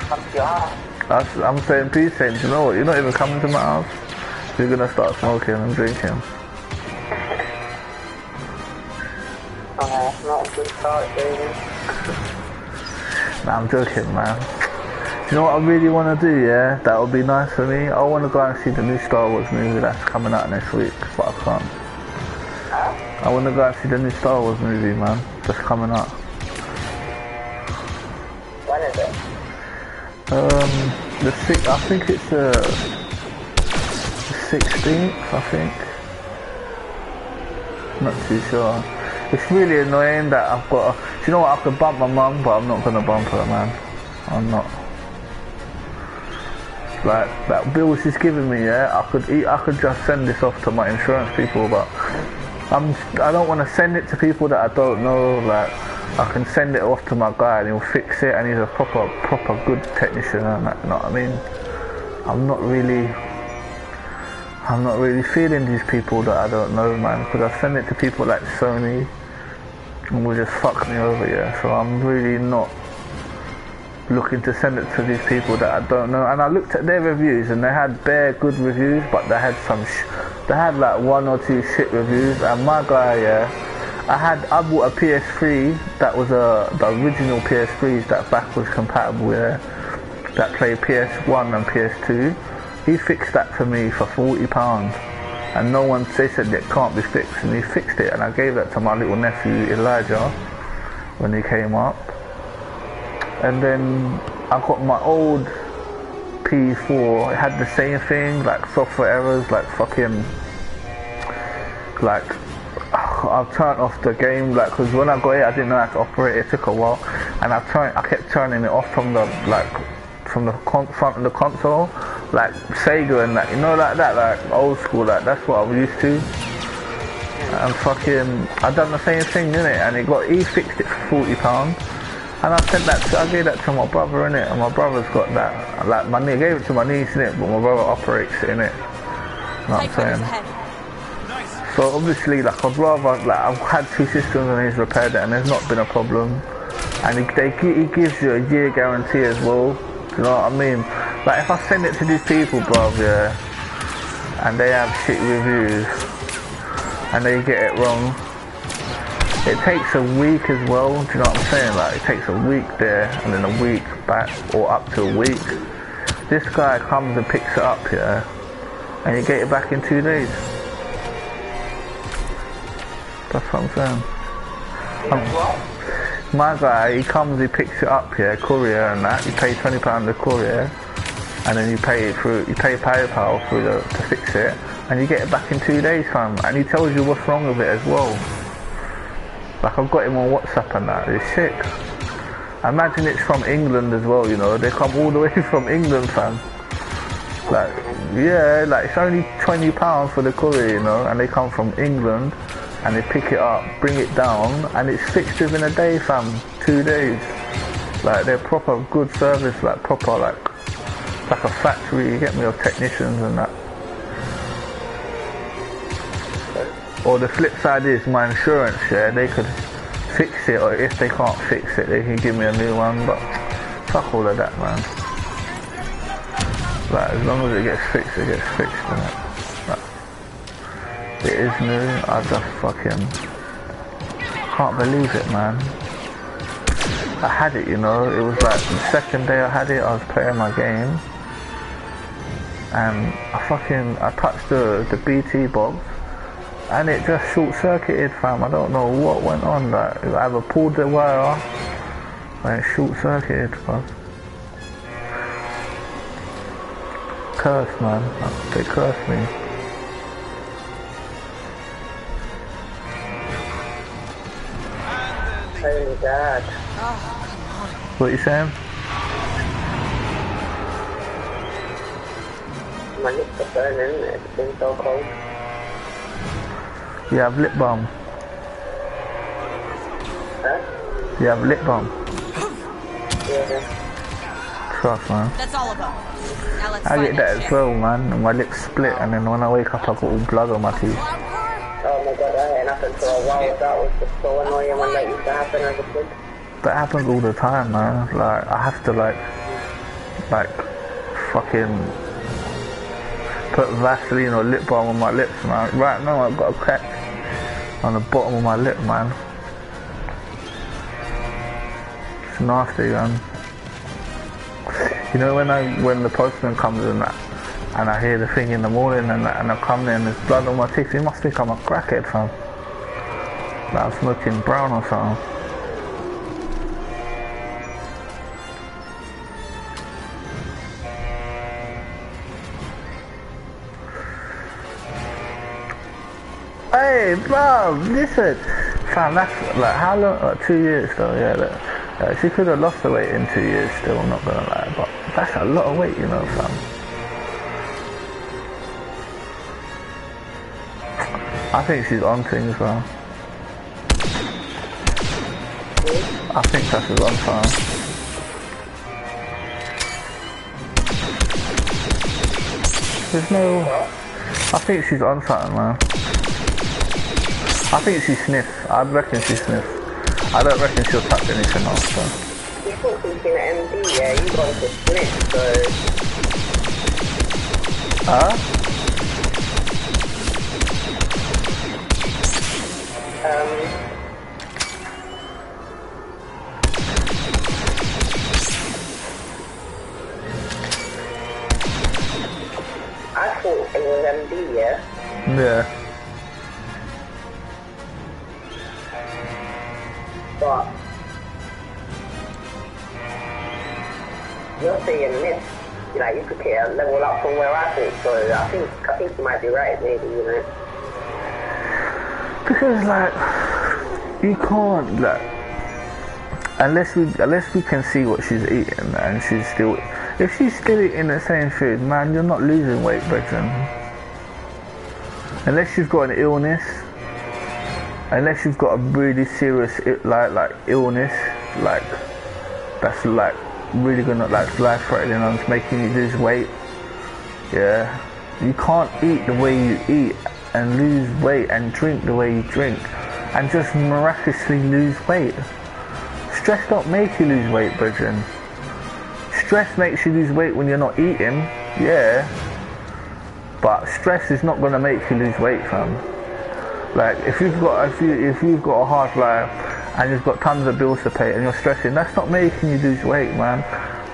Come to your house. I'm saying, please, saying, you know what, you're not even coming to my house. You're gonna start smoking and drinking. That's not a good start, Jamie. Nah, I'm joking, man. Do you know what I really want to do, yeah? That would be nice for me. I want to go and see the new Star Wars movie that's coming out next week, but I can't. Huh? I want to go and see the new Star Wars movie, man. That's coming out. When is it? The 6th, I think it's the 16th, I think. Not too sure. It's really annoying that I've got do you know what, I could bump my mum, but I'm not going to bump her, man. I'm not. Like, that bill she's giving me, yeah, I could just send this off to my insurance people, but I don't want to send it to people that I don't know. Like, I can send it off to my guy and he'll fix it, and he's a proper good technician, and that, you know what I mean? I'm not really feeling these people that I don't know, man, because I send it to people like Sony and will just fuck me over, yeah. So I'm really not looking to send it to these people that I don't know. And I looked at their reviews and they had bare good reviews, but they had they had like 1 or 2 shit reviews. And my guy, yeah, I bought a PS3 that was the original PS3s that backwards compatible, yeah, that play PS1 and PS2. He fixed that for me for £40, and they said it can't be fixed, and he fixed it, and I gave that to my little nephew Elijah when he came up. And then I got my old PS4, it had the same thing, like software errors, like fucking, like, I've turned off the game, like, because when I got it I didn't know how to operate it, took a while, and I kept turning it off from the front of the console, like Sega and that, you know, like that, like old school, like that's what I was used to. And fucking, I done the same thing, innit, and he fixed it for £40, and I gave that to my brother, innit, and my brother's got that, like, I gave it to my niece, innit, but my brother operates it, innit, you know what I'm saying? So obviously, like, I'd rather, like, I've had 2 systems and he's repaired it, and there's not been a problem, and he gives you a year guarantee as well, do you know what I mean? Like, if I send it to these people, bruv, yeah, and they have shit reviews, and they get it wrong, it takes a week as well, do you know what I'm saying? Like, it takes a week there, and then a week back, or up to a week. This guy comes and picks it up, yeah, and you get it back in 2 days. That's what I'm saying. My guy, he comes, he picks it up, yeah, courier and that, you pay £20 the courier, and then you pay PayPal to fix it, and you get it back in 2 days, fam, and he tells you what's wrong with it as well. Like, I've got him on WhatsApp and that, it's sick. Imagine it's from England as well, you know, they come all the way from England, fam. Like, yeah, like, it's only £20 for the courier, you know, and they come from England, and they pick it up, bring it down, and it's fixed within a day, fam, 2 days. Like, they're proper good service, like proper, like a factory, you get me, of technicians and that. Or the flip side is my insurance, yeah, they could fix it, or if they can't fix it, they can give me a new one, but fuck all of that, man. Like, as long as it gets fixed, innit? Like, it is new, I just fucking can't believe it, man. I had it, you know, it was like the second day I had it, I was playing my game, and I touched the BT box, and it just short-circuited, fam. I don't know what went on, like, I either pulled the wire off, and it short-circuited, fam. Curse, man, they cursed me. Oh God. What you saying? My lips are burning, it's been so cold. You have lip balm. Huh? You have lip balm. Yeah. Trust, man. That's all of them. Now let's I find get that as ship. well, man. And my lips split, and then when I wake up, I got all blood on my teeth. Oh my god, that ain't happened for a while. That was just so annoying when that used to happen as a kid. That happens all the time, man. Like, I have to like fucking put Vaseline or lip balm on my lips, man. Right now, I've got a crack on the bottom of my lip, man. It's nasty, man. You know when the postman comes and that, and I hear the thing in the morning and I come there and there's blood on my teeth, he must think I'm a crackhead, fam. Like I'm smoking brown or something. Hey, bro, listen. Fam, that's like how long? Like 2 years though, yeah. She could have lost the weight in 2 years still, I'm not gonna lie, but that's a lot of weight, you know, fam. I think she's on things, bro. I think that's a long time. There's no... I think she's on something, man. I think she sniffs. I reckon she sniffs. I don't reckon she'll touch anything else, so. You thought something at MD, yeah? You got to split, so... Huh? I thought it was MD, yeah? Yeah. But you're saying this, like you could get a level up from where I think, so I think you might be right, maybe, you know. Because like you can't like unless we can see what she's eating and she's still if she's still eating the same food, man, you're not losing weight, brethren. Unless you've got an illness. Unless you've got a really serious like illness, like that's like really gonna like life-threatening and it's making you lose weight. Yeah, you can't eat the way you eat and lose weight and drink the way you drink and just miraculously lose weight. Stress don't make you lose weight, brethren. Stress makes you lose weight when you're not eating, yeah. But stress is not gonna make you lose weight, fam. Like if you've got a hard life and you've got tons of bills to pay and you're stressing, that's not making you lose weight, man.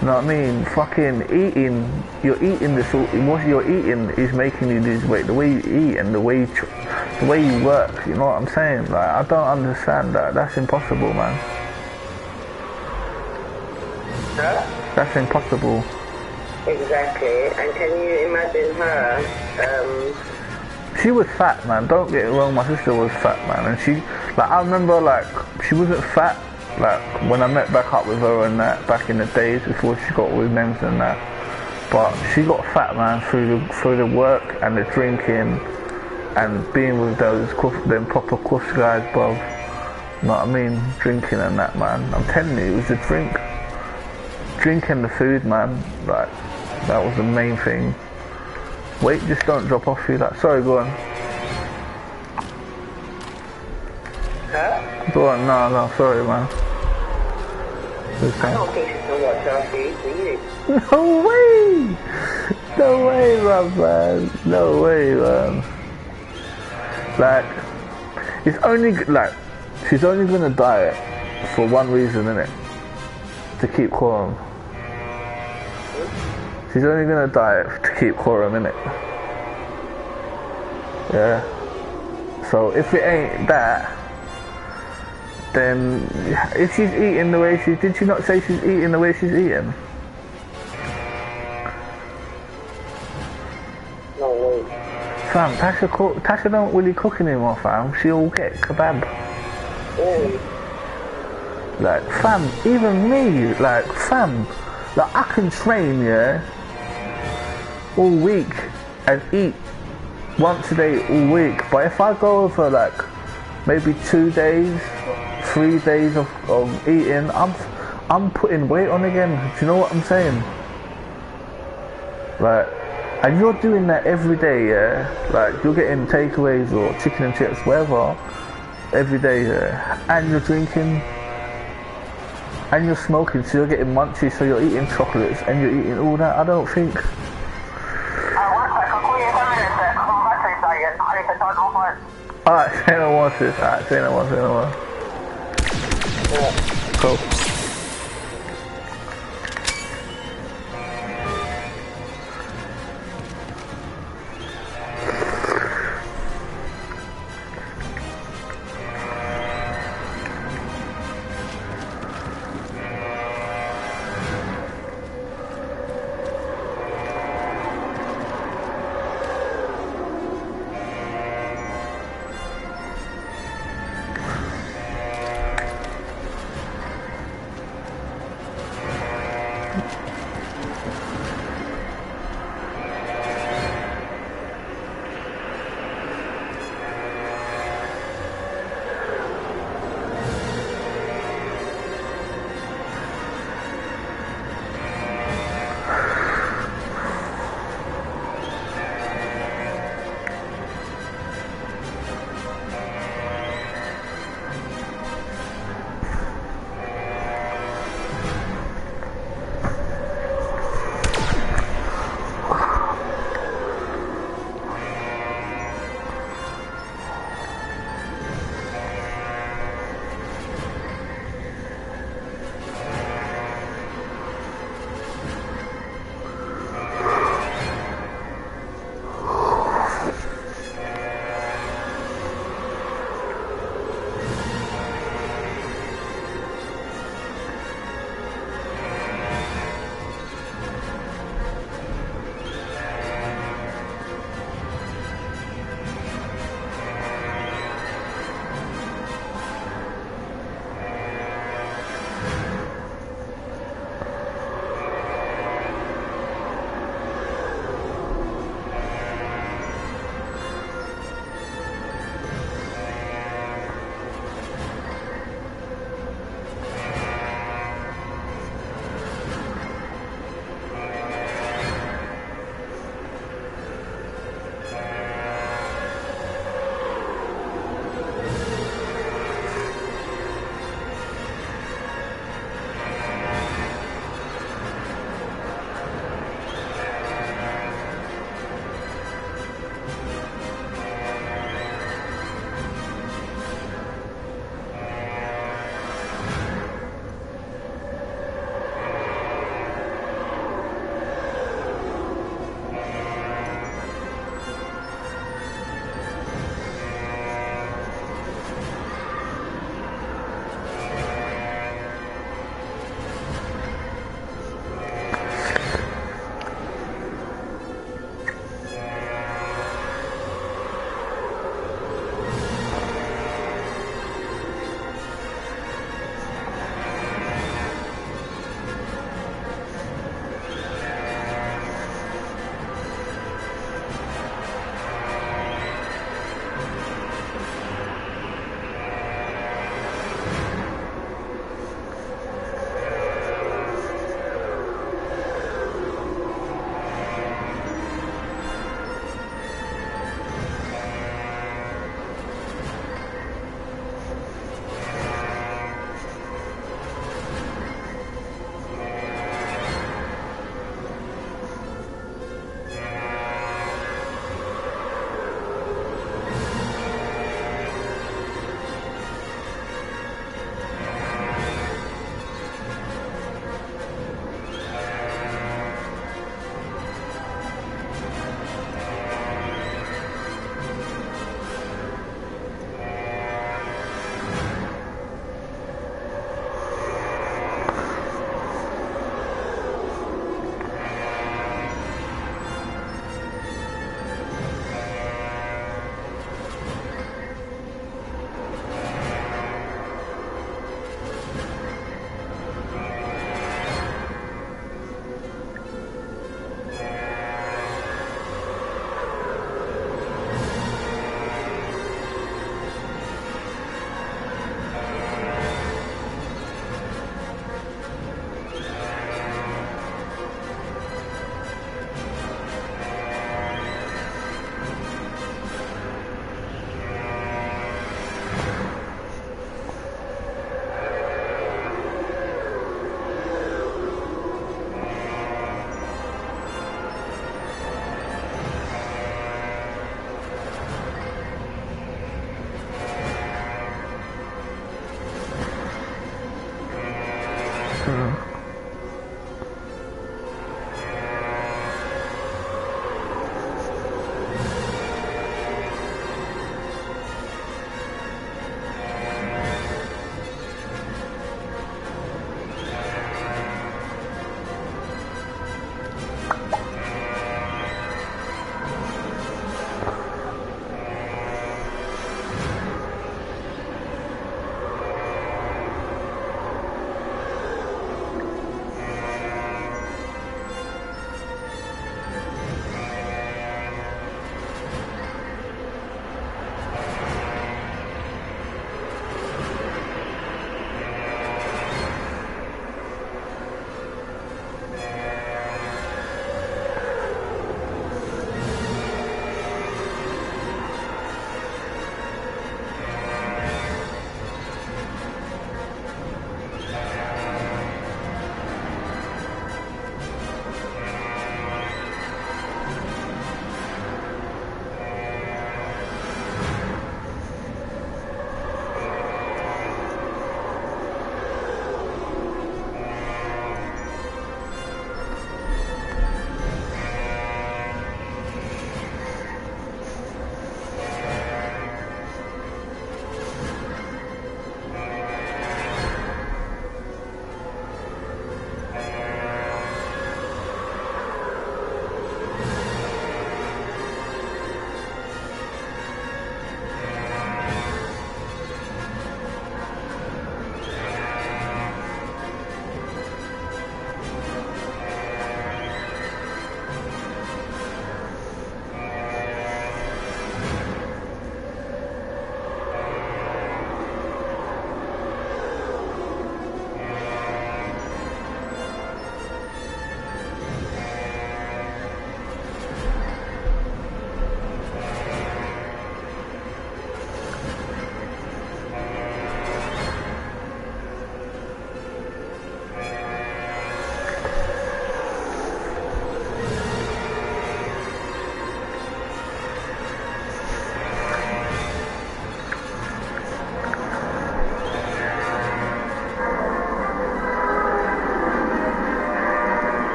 You know what I mean? Fucking eating, you're eating this. What you're eating is making you lose weight. The way you eat and the way you work. You know what I'm saying? Like I don't understand that. That's impossible, man. Huh? That's impossible. Exactly. And can you imagine her? She was fat, man. Don't get it wrong. My sister was fat, man, and she, like, I remember, like, she wasn't fat, like, when I met back up with her and that back in the days before she got with Nems and that. But she got fat, man, through the work and the drinking and being with them proper cuss guys, bro. You know what I mean? Drinking and that, man. I'm telling you, it was the drink and the food, man. Like, that was the main thing. Weight just don't drop off you. Like, sorry, go on. Huh? Go on, no, sorry, man. I don't think she can watch her feed for you. No way! No way, my man. No way, man. Like, it's only, like, she's only gonna diet for one reason, innit? To keep quorum. She's only gonna diet to keep quorum, innit? Yeah. So if it ain't that, then if she's eating the way did she not say she's eating the way she's eating? No way. Fam, Tasha don't really cook anymore, fam. She'll get kebab. Really? Like, fam, even me, like, fam, like, I can train, yeah? all week and eat once a day all week. But if I go over like maybe 2 days, 3 days of eating, I'm putting weight on again. Do you know what I'm saying? Like, and you're doing that every day, yeah? Like, you're getting takeaways or chicken and chips, whatever, every day, yeah? And you're drinking, and you're smoking, so you're getting munchies, so you're eating chocolates, and you're eating all that. I don't think. Alright, say no more, sis. Alright, say no more, say no more. Cool. Yeah.